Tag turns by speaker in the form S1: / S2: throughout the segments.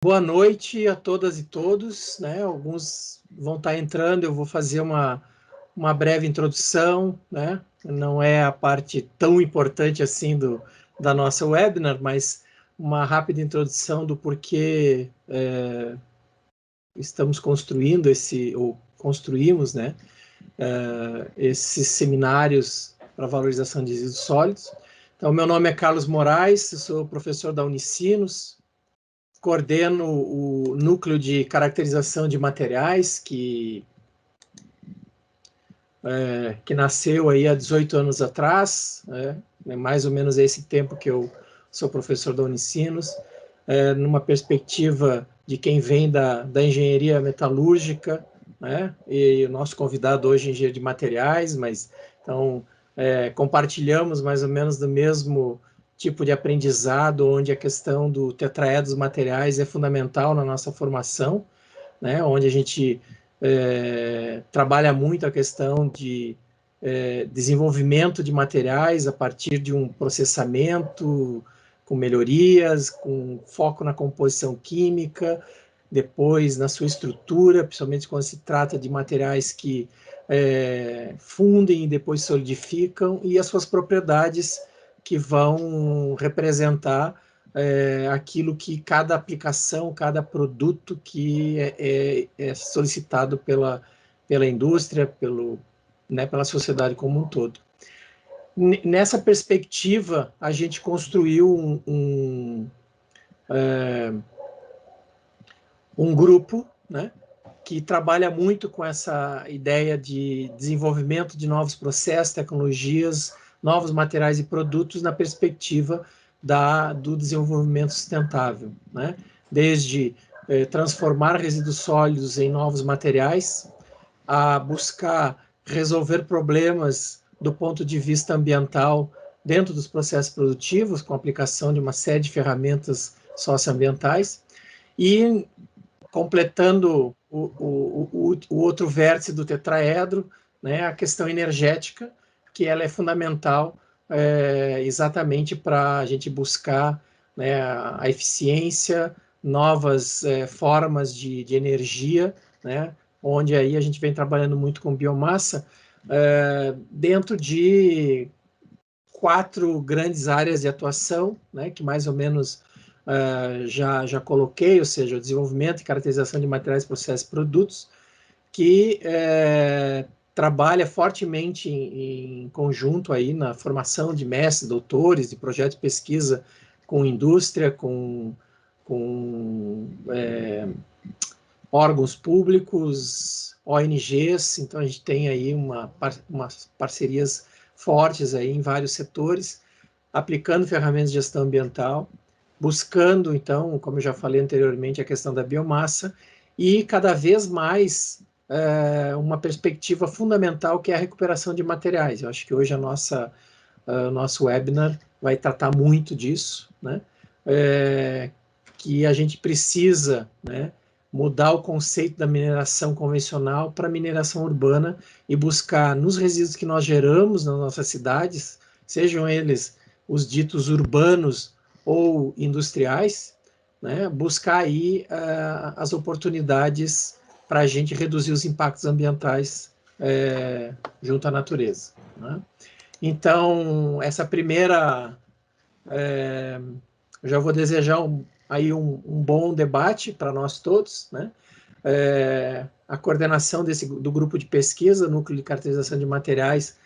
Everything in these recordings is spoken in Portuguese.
S1: Boa noite a todas e todos, né? Alguns vão estar entrando, eu vou fazer uma breve introdução, né? Não é a parte tão importante assim da nossa webinar, mas uma rápida introdução do porquê estamos construindo ou construímos, né? Esses seminários para valorização de resíduos sólidos. Então, meu nome é Carlos Moraes, eu sou professor da Unicinos, coordeno o núcleo de caracterização de materiais que nasceu aí há 18 anos atrás, mais ou menos esse tempo que eu sou professor da Unicinos, numa perspectiva de quem vem da engenharia metalúrgica, né? E o nosso convidado hoje é engenheiro de materiais, mas então compartilhamos mais ou menos do mesmo tipo de aprendizado, onde a questão do tetraedro dos materiais é fundamental na nossa formação, né? Onde a gente trabalha muito a questão de desenvolvimento de materiais a partir de um processamento com melhorias, com foco na composição química, depois na sua estrutura, principalmente quando se trata de materiais que fundem e depois solidificam, e as suas propriedades que vão representar aquilo que cada aplicação, cada produto que é solicitado pela indústria, pela sociedade como um todo. Nessa perspectiva, a gente construiu um grupo, né, que trabalha muito com essa ideia de desenvolvimento de novos processos, tecnologias, novos materiais e produtos na perspectiva do desenvolvimento sustentável, né? Desde transformar resíduos sólidos em novos materiais, a buscar resolver problemas do ponto de vista ambiental dentro dos processos produtivos, com a aplicação de uma série de ferramentas socioambientais, e completando o outro vértice do tetraedro, né, a questão energética, que ela é fundamental exatamente para a gente buscar, né, a eficiência, novas formas de energia, né, onde aí a gente vem trabalhando muito com biomassa, dentro de 4 grandes áreas de atuação, né, que mais ou menos já coloquei, ou seja, o desenvolvimento e caracterização de materiais, processos e produtos, que trabalha fortemente em conjunto aí na formação de mestres, doutores, de projetos de pesquisa com indústria, com órgãos públicos, ONGs, então a gente tem aí umas parcerias fortes aí em vários setores, aplicando ferramentas de gestão ambiental, buscando, então, como eu já falei anteriormente, a questão da biomassa, e cada vez mais uma perspectiva fundamental que é a recuperação de materiais. Eu acho que hoje o nosso webinar vai tratar muito disso, né? Que a gente precisa, né, mudar o conceito da mineração convencional para a mineração urbana e buscar nos resíduos que nós geramos nas nossas cidades, sejam eles os ditos urbanos ou industriais, né, buscar aí as oportunidades para a gente reduzir os impactos ambientais junto à natureza, né? Então, essa primeira... eu já vou desejar aí um bom debate para nós todos, né? A coordenação do grupo de pesquisa, Núcleo de Caracterização de Materiais,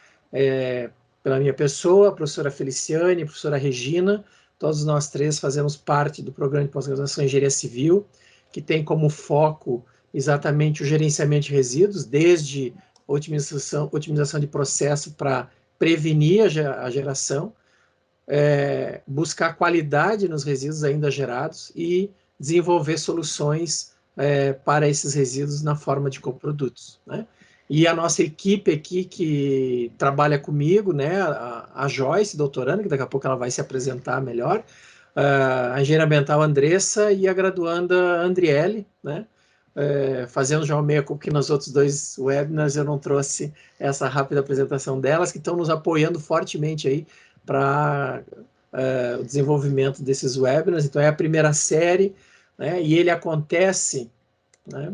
S1: pela minha pessoa, a professora Feliciane, a professora Regina, todos nós três fazemos parte do programa de pós-graduação em Engenharia Civil, que tem como foco exatamente o gerenciamento de resíduos, desde otimização de processo para prevenir a geração, buscar qualidade nos resíduos ainda gerados e desenvolver soluções para esses resíduos na forma de coprodutos, né? E a nossa equipe aqui que trabalha comigo, né, a Joyce, doutoranda, que daqui a pouco ela vai se apresentar melhor, a engenheira ambiental Andressa e a graduanda Andriele, né, fazendo já uma meia-culpa que nos outros 2 webinars eu não trouxe essa rápida apresentação delas, que estão nos apoiando fortemente aí para o desenvolvimento desses webinars. Então, é a primeira série, né? E ele acontece, né?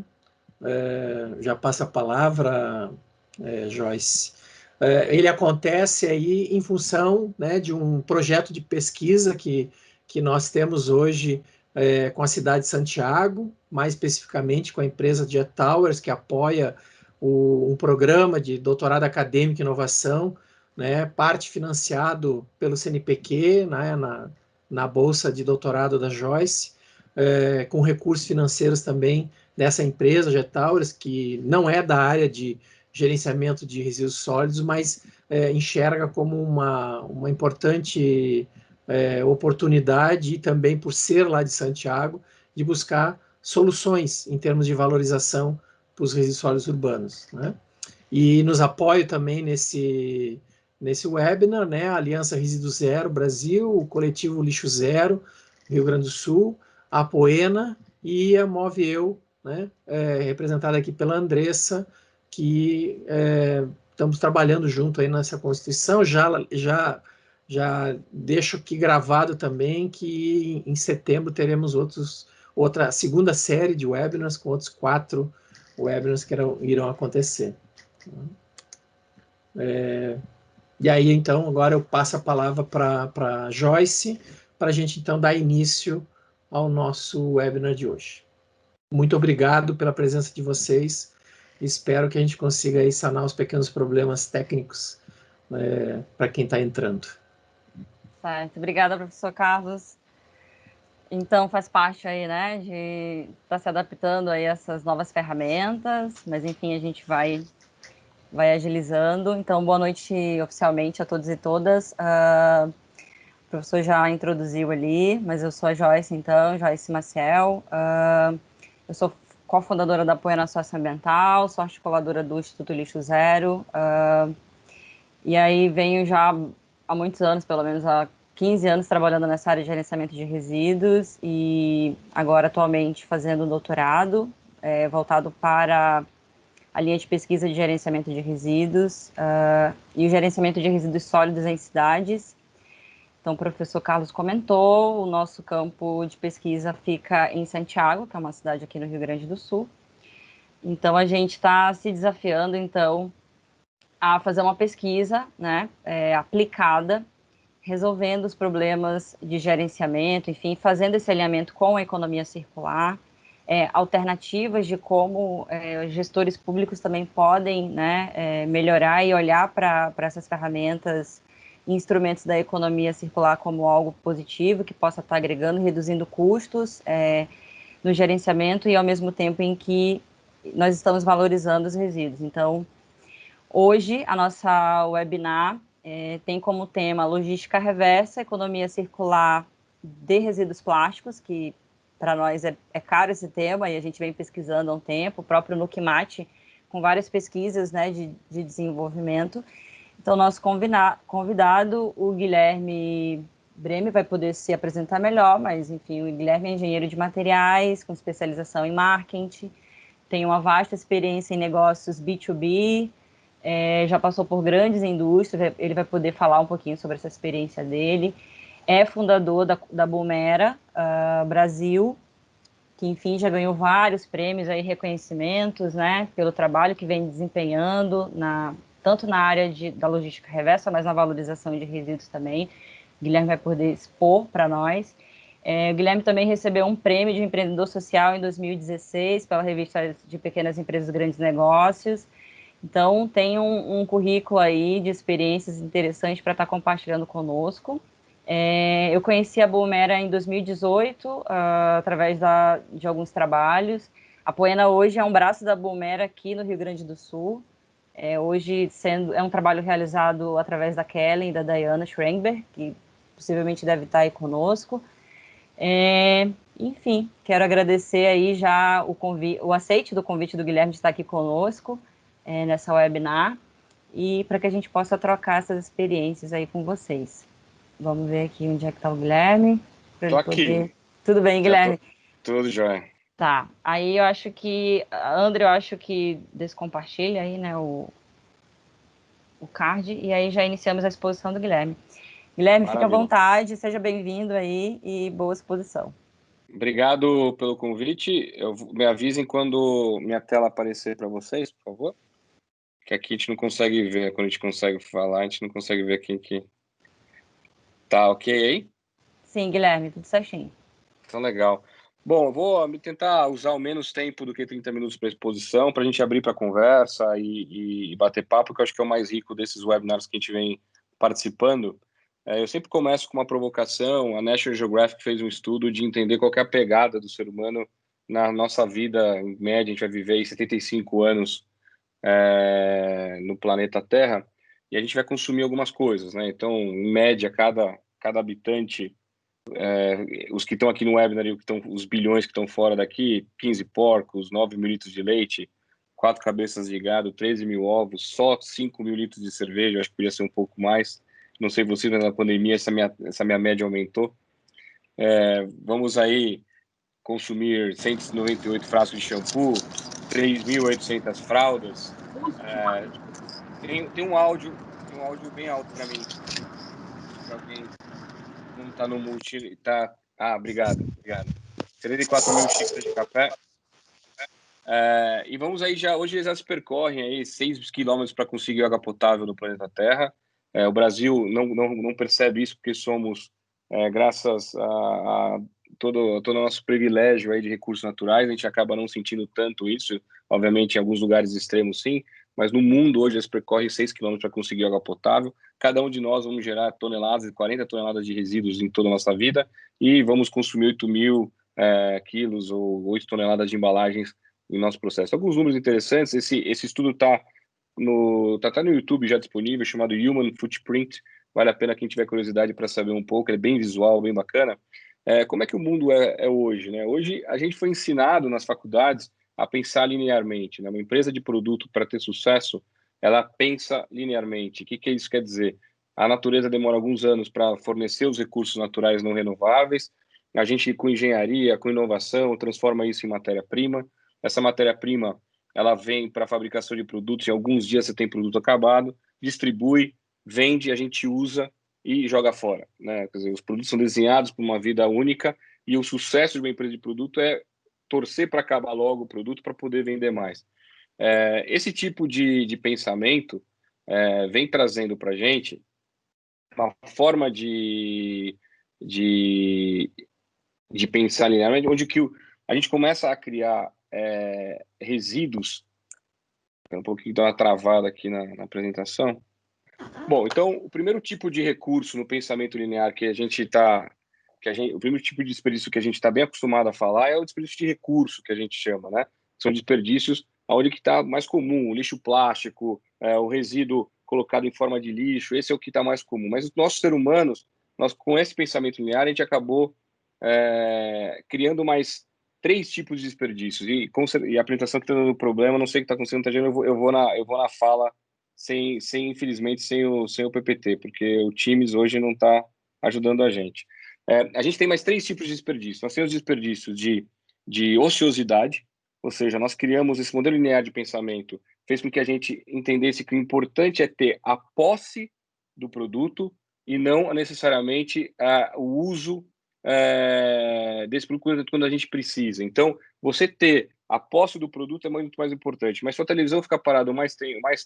S1: Já passa a palavra, Joyce. Ele acontece aí em função, né, de um projeto de pesquisa que nós temos hoje com a cidade de Santiago, mais especificamente com a empresa Jet Towers, que apoia um programa de doutorado acadêmico e inovação, né, parte financiado pelo CNPq, né, na bolsa de doutorado da Joyce, com recursos financeiros também dessa empresa, Jet Towers, que não é da área de gerenciamento de resíduos sólidos, mas enxerga como uma importante oportunidade, e também por ser lá de Santiago, de buscar soluções em termos de valorização para os resíduos sólidos urbanos, né? E nos apoio também nesse webinar, né, a Aliança Resíduo Zero Brasil, o Coletivo Lixo Zero, Rio Grande do Sul, a Poena e a Move Eu, né, representada aqui pela Andressa, que estamos trabalhando junto aí nessa Constituição. Já deixo aqui gravado também que em setembro teremos outra segunda série de webinars com outros 4 webinars que irão acontecer. E aí, então, agora eu passo a palavra para Joyce, para a gente, então, dar início ao nosso webinar de hoje. Muito obrigado pela presença de vocês. Espero que a gente consiga aí sanar os pequenos problemas técnicos para quem está entrando.
S2: Certo. Obrigada, professor Carlos. Então, faz parte aí, né, de estar se adaptando aí a essas novas ferramentas, mas, enfim, a gente vai agilizando. Então, boa noite oficialmente a todos e todas. O professor já introduziu ali, mas eu sou a Joyce, então, Joyce Maciel. Eu sou cofundadora da Poena Socioambiental, sou articuladora do Instituto Lixo Zero. E aí venho já há muitos anos, pelo menos há 15 anos, trabalhando nessa área de gerenciamento de resíduos e agora atualmente fazendo um doutorado voltado para a linha de pesquisa de gerenciamento de resíduos e o gerenciamento de resíduos sólidos em cidades. Então, o professor Carlos comentou, o nosso campo de pesquisa fica em Santiago, que é uma cidade aqui no Rio Grande do Sul. Então, a gente está se desafiando, então, a fazer uma pesquisa, né, aplicada, resolvendo os problemas de gerenciamento, enfim, fazendo esse alinhamento com a economia circular, alternativas de como gestores públicos também podem, né, melhorar e olhar para essas ferramentas e instrumentos da economia circular como algo positivo, que possa estar agregando, reduzindo custos no gerenciamento e ao mesmo tempo em que nós estamos valorizando os resíduos. Então, hoje, a nossa webinar tem como tema logística reversa, economia circular de resíduos plásticos, que para nós é caro esse tema e a gente vem pesquisando há um tempo, o próprio NUCMAT, com várias pesquisas, né, de desenvolvimento. Então, nosso convidado, o Guilherme Breme, vai poder se apresentar melhor, mas, enfim, o Guilherme é engenheiro de materiais, com especialização em marketing, tem uma vasta experiência em negócios B2B, já passou por grandes indústrias, ele vai poder falar um pouquinho sobre essa experiência dele. É fundador da Boomera Brasil, que, enfim, já ganhou vários prêmios e reconhecimentos, né, pelo trabalho que vem desempenhando, tanto na área da logística reversa, mas na valorização de resíduos também. O Guilherme vai poder expor para nós. O Guilherme também recebeu um prêmio de empreendedor social em 2016 pela revista de Pequenas Empresas e Grandes Negócios. Então, tem um currículo aí de experiências interessantes para estar compartilhando conosco. Eu conheci a Boomera em 2018, através de alguns trabalhos. A Poena hoje é um braço da Boomera aqui no Rio Grande do Sul. Hoje é um trabalho realizado através da Kellen e da Diana Schrenberg, que possivelmente deve estar aí conosco. Enfim, quero agradecer aí já o aceite do convite do Guilherme de estar aqui conosco nessa webinar e para que a gente possa trocar essas experiências aí com vocês. Vamos ver aqui onde é que está o Guilherme.
S3: Estou aqui.
S2: Tudo bem, Guilherme?
S3: Tudo jóia.
S2: Tá. Aí eu acho que, André, eu acho que descompartilha aí, né, o card, e aí já iniciamos a exposição do Guilherme. Guilherme, Maravilha. Fica à vontade, seja bem-vindo aí e boa exposição.
S3: Obrigado pelo convite. Me avisem quando minha tela aparecer para vocês, por favor. Que aqui a gente não consegue ver. Quando a gente consegue falar, a gente não consegue ver quem que... Tá ok aí?
S2: Sim, Guilherme, tudo certinho.
S3: Então, legal. Bom, eu vou tentar usar o menos tempo do que 30 minutos para exposição, para a gente abrir para conversa e bater papo, que eu acho que é o mais rico desses webinars que a gente vem participando. Eu sempre começo com uma provocação. A National Geographic fez um estudo de entender qual que é a pegada do ser humano na nossa vida. Em média, a gente vai viver aí 75 anos no planeta Terra, e a gente vai consumir algumas coisas, né? Então, em média, cada habitante, os que estão aqui no webinar e os bilhões que estão fora daqui, 15 porcos, 9 mil litros de leite, 4 cabeças de gado, 13 mil ovos, só 5 mil litros de cerveja, acho que podia ser um pouco mais. Não sei vocês, mas na pandemia essa minha média aumentou. Vamos aí consumir 198 frascos de shampoo, 3.800 fraldas. Tem um áudio bem alto para mim. Se alguém não está no multi, tá. Obrigado. 34 mil xícaras de café. E vamos aí já. Hoje eles já se percorrem aí 6 quilômetros para conseguir água potável no planeta Terra. O Brasil não percebe isso porque somos, graças a todo o nosso privilégio aí de recursos naturais, a gente acaba não sentindo tanto isso. Obviamente, em alguns lugares extremos, sim, mas no mundo hoje eles percorrem 6 quilômetros para conseguir água potável. Cada um de nós vamos gerar 40 toneladas de resíduos em toda a nossa vida e vamos consumir 8 mil quilos ou 8 toneladas de embalagens em nosso processo. Alguns números interessantes. Esse estudo está no YouTube já disponível, chamado Human Footprint. Vale a pena quem tiver curiosidade para saber um pouco. Ele é bem visual, bem bacana. Como é que o mundo é hoje, né? Hoje a gente foi ensinado nas faculdades a pensar linearmente, né? Uma empresa de produto, para ter sucesso, ela pensa linearmente. O que isso quer dizer? A natureza demora alguns anos para fornecer os recursos naturais não renováveis. A gente, com engenharia, com inovação, transforma isso em matéria-prima. Essa matéria-prima, ela vem para a fabricação de produtos. Em alguns dias você tem produto acabado, distribui, vende, a gente usa e joga fora, né? Quer dizer, os produtos são desenhados para uma vida única e o sucesso de uma empresa de produto é torcer para acabar logo o produto para poder vender mais. Esse tipo de pensamento vem trazendo para a gente uma forma de pensar linearmente, onde a gente começa a criar resíduos. Um pouquinho dá uma travada aqui na apresentação. Bom, então o primeiro tipo de recurso no pensamento linear o primeiro tipo de desperdício que a gente está bem acostumado a falar é o desperdício de recurso, que a gente chama, né? São desperdícios onde que está mais comum, o lixo plástico, o resíduo colocado em forma de lixo, esse é o que está mais comum. Mas os nossos seres humanos, com esse pensamento linear, a gente acabou criando mais 3 tipos de desperdícios. E a apresentação que está dando problema, não sei o que está acontecendo, eu vou na fala infelizmente, sem o PPT, porque o Teams hoje não está ajudando a gente. A gente tem mais 3 tipos de desperdício. Nós temos desperdício de ociosidade, ou seja, nós criamos esse modelo linear de pensamento, fez com que a gente entendesse que o importante é ter a posse do produto e não necessariamente o uso desse produto quando a gente precisa. Então, você ter a posse do produto é muito mais importante. Mas sua televisão fica parada o mais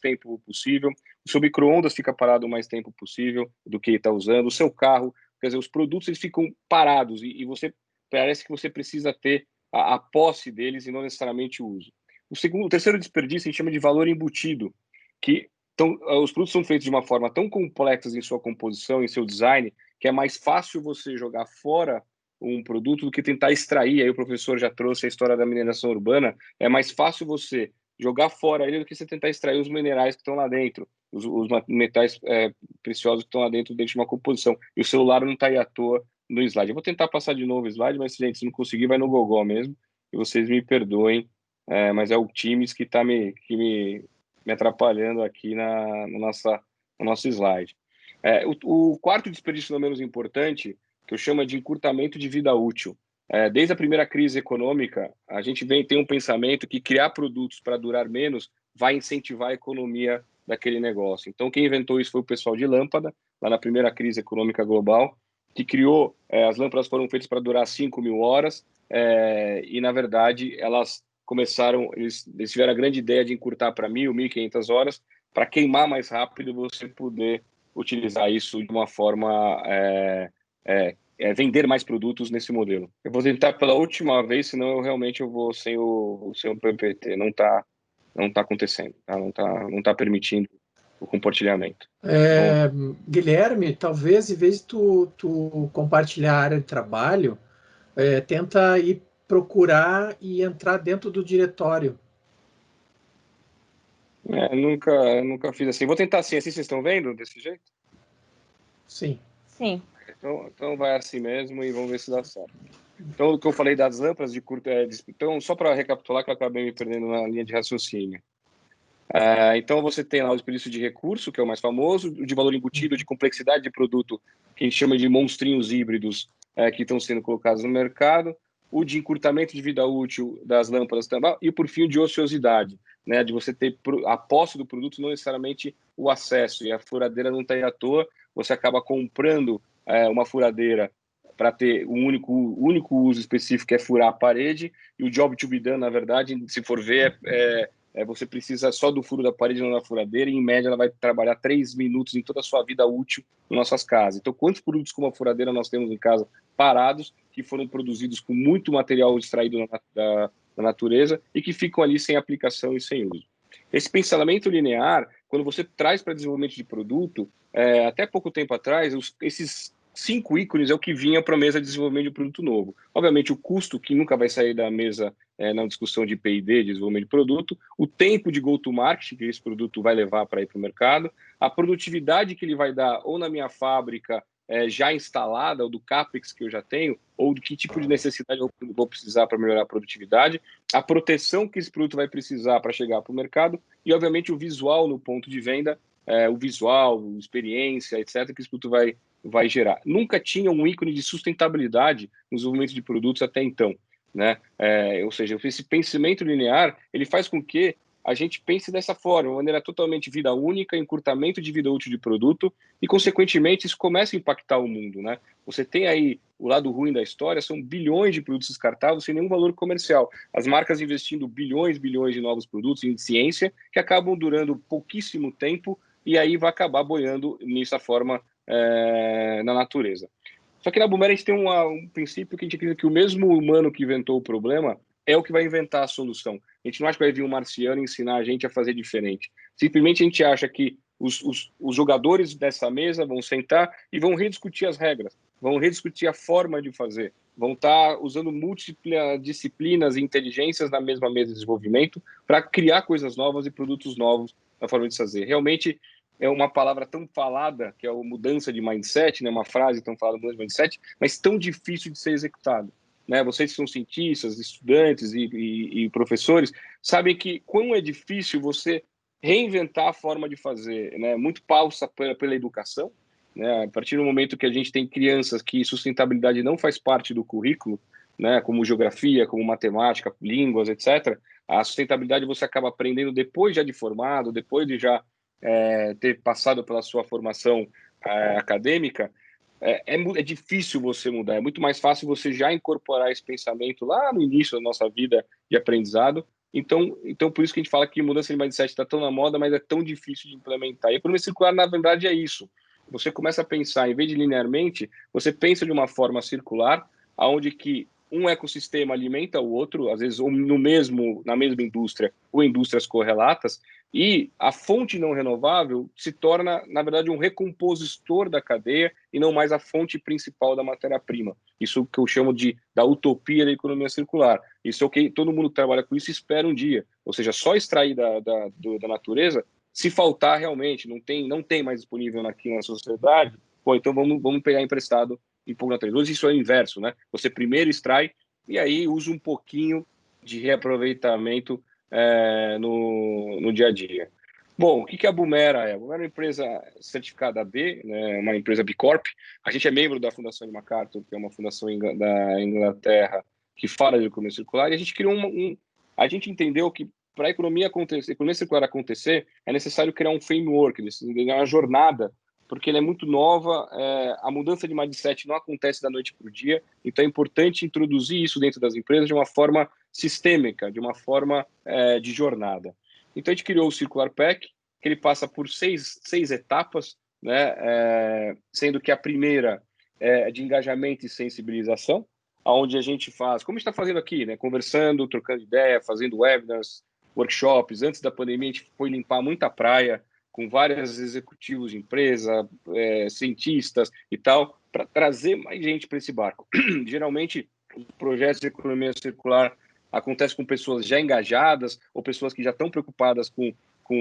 S3: tempo possível, o seu micro-ondas fica parado o mais tempo possível do que está usando, o seu carro, quer dizer, os produtos eles ficam parados e parece que você precisa ter a posse deles e não necessariamente o uso. O terceiro desperdício a gente chama de valor embutido, que os produtos são feitos de uma forma tão complexa em sua composição, em seu design, que é mais fácil você jogar fora um produto do que tentar extrair. Aí o professor já trouxe a história da mineração urbana. É mais fácil você jogar fora ele do que você tentar extrair os minerais que estão lá dentro, os metais preciosos que estão lá dentro de uma composição. E o celular não está aí à toa no slide. Eu vou tentar passar de novo o slide, mas, gente, se não conseguir, vai no gogó mesmo. E vocês me perdoem, mas é o Teams que está me atrapalhando aqui no nosso slide. O quarto desperdício não menos importante, que eu chamo de encurtamento de vida útil. Desde a primeira crise econômica, a gente tem um pensamento que criar produtos para durar menos vai incentivar a economia daquele negócio. Então, quem inventou isso foi o pessoal de lâmpada, lá na primeira crise econômica global, que criou, as lâmpadas foram feitas para durar 5.000 horas, e na verdade elas começaram, eles tiveram a grande ideia de encurtar para 1.500 horas, para queimar mais rápido e você poder utilizar isso de uma forma, vender mais produtos nesse modelo. Eu vou tentar pela última vez, senão eu realmente vou sem o PPT, não está acontecendo, tá? Não tá permitindo o compartilhamento.
S1: Guilherme, talvez em vez de tu compartilhar a área de trabalho, tenta ir procurar e entrar dentro do diretório.
S3: Nunca fiz assim. Vou tentar assim vocês estão vendo desse jeito?
S1: Sim.
S2: Sim.
S3: Então vai assim mesmo e vamos ver se dá certo. Então, o que eu falei das lâmpadas de curto... Então, só para recapitular, que eu acabei me perdendo na linha de raciocínio. Então, você tem lá o desperdício de recurso, que é o mais famoso, o de valor embutido, de complexidade de produto, que a gente chama de monstrinhos híbridos, que estão sendo colocados no mercado, o de encurtamento de vida útil das lâmpadas também, e, por fim, o de ociosidade, né, de você ter a posse do produto, não necessariamente o acesso, e a furadeira não está aí à toa, você acaba comprando uma furadeira para ter um único uso específico, que é furar a parede, e o job to be done, na verdade, se for ver, você precisa só do furo da parede, não da furadeira, e em média ela vai trabalhar 3 minutos em toda a sua vida útil em nossas casas. Então, quantos produtos com uma furadeira nós temos em casa parados, que foram produzidos com muito material extraído da natureza e que ficam ali sem aplicação e sem uso? Esse pensamento linear, quando você traz para desenvolvimento de produto, até pouco tempo atrás, esses 5 ícones é o que vinha para a mesa de desenvolvimento de produto novo. Obviamente, o custo, que nunca vai sair da mesa na discussão de P&D, de desenvolvimento de produto, o tempo de go-to-market que esse produto vai levar para ir para o mercado, a produtividade que ele vai dar ou na minha fábrica já instalada, ou do CAPEX que eu já tenho, ou do que tipo de necessidade eu vou precisar para melhorar a produtividade, a proteção que esse produto vai precisar para chegar para o mercado e, obviamente, o visual no ponto de venda, o visual, a experiência, etc., que esse produto vai gerar. Nunca tinha um ícone de sustentabilidade no desenvolvimento de produtos até então, né? Ou seja, esse pensamento linear, ele faz com que a gente pense dessa forma, de maneira totalmente vida única, encurtamento de vida útil de produto e, consequentemente, isso começa a impactar o mundo, né? Você tem aí o lado ruim da história, são bilhões de produtos descartáveis sem nenhum valor comercial. As marcas investindo bilhões de novos produtos em ciência que acabam durando pouquíssimo tempo e aí vai acabar boiando nessa forma na natureza. Só que na Boomer a gente tem um princípio que a gente acredita que o mesmo humano que inventou o problema é o que vai inventar a solução. A gente não acha que vai vir um marciano ensinar a gente a fazer diferente. Simplesmente a gente acha que os jogadores dessa mesa vão sentar e vão rediscutir as regras, vão rediscutir a forma de fazer, vão estar usando múltiplas disciplinas e inteligências na mesma mesa de desenvolvimento para criar coisas novas e produtos novos na forma de fazer. Realmente, é uma palavra tão falada, que é a mudança de mindset, né? Uma frase tão falada, mudança de mindset, mas tão difícil de ser executado. Né? Vocês que são cientistas, estudantes e professores, sabem que quão é difícil você reinventar a forma de fazer, né? Muito passa pela educação, né? A partir do momento que a gente tem crianças que sustentabilidade não faz parte do currículo, né? Como geografia, como matemática, línguas, etc., a sustentabilidade você acaba aprendendo depois já de formado, depois de já ter passado pela sua formação acadêmica, é difícil você mudar. É muito mais fácil você já incorporar esse pensamento lá no início da nossa vida de aprendizado. Então por isso que a gente fala que mudança de mindset está tão na moda, mas é tão difícil de implementar. E a economia circular, na verdade, é isso. Você começa a pensar, em vez de linearmente, você pensa de uma forma circular, onde que um ecossistema alimenta o outro, às vezes na mesma indústria ou indústrias correlatas, e a fonte não renovável se torna, na verdade, um recompositor da cadeia e não mais a fonte principal da matéria-prima. Isso que eu chamo da utopia da economia circular. Isso é o que todo mundo que trabalha com isso espera um dia. Ou seja, só extrair da natureza, se faltar realmente, não tem mais disponível aqui na sociedade, então vamos pegar emprestado e pôr na natureza. Hoje isso é o inverso, né? Você primeiro extrai e aí usa um pouquinho de reaproveitamento no dia a dia. Bom, o que a Boomera é? A Boomera é uma empresa certificada B, né, uma empresa B Corp. A gente é membro da Fundação de MacArthur, que é uma fundação da Inglaterra que fala de economia circular, e a gente criou a gente entendeu que para a economia circular acontecer, é necessário criar um framework, uma jornada porque ela é muito nova, a mudança de mindset não acontece da noite para o dia, então é importante introduzir isso dentro das empresas de uma forma sistêmica, de uma forma de jornada. Então a gente criou o Circular Pack, que ele passa por seis etapas, né, sendo que a primeira é de engajamento e sensibilização, onde a gente faz, como a gente está fazendo aqui, né, conversando, trocando ideia, fazendo webinars, workshops. Antes da pandemia, a gente foi limpar muita praia, com vários executivos de empresa, cientistas e tal, para trazer mais gente para esse barco. Geralmente, os projetos de economia circular acontecem com pessoas já engajadas ou pessoas que já estão preocupadas com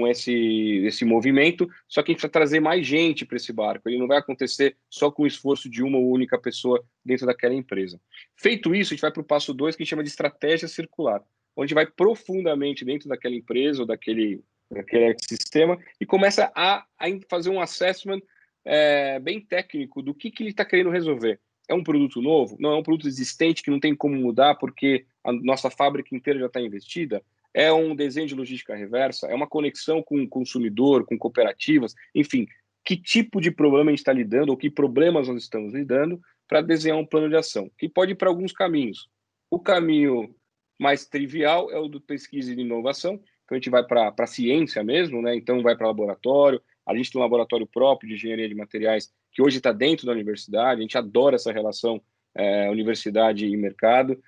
S3: esse movimento, só que a gente precisa trazer mais gente para esse barco. Ele não vai acontecer só com o esforço de uma única pessoa dentro daquela empresa. Feito isso, a gente vai para o passo 2, que a gente chama de estratégia circular, onde vai profundamente dentro daquela empresa ou daquele ecossistema e começa a fazer um assessment bem técnico do que ele está querendo resolver. É um produto novo? Não, é um produto existente que não tem como mudar porque a nossa fábrica inteira já está investida? É um desenho de logística reversa? É uma conexão com o consumidor, com cooperativas? Enfim, que tipo de problema a gente está lidando ou que problemas nós estamos lidando para desenhar um plano de ação, que pode ir para alguns caminhos. O caminho mais trivial é o do pesquisa e de inovação, então a gente vai para a ciência mesmo, né? Então vai para laboratório. A gente tem um laboratório próprio de engenharia de materiais que hoje está dentro da universidade. A gente adora essa relação universidade e mercado.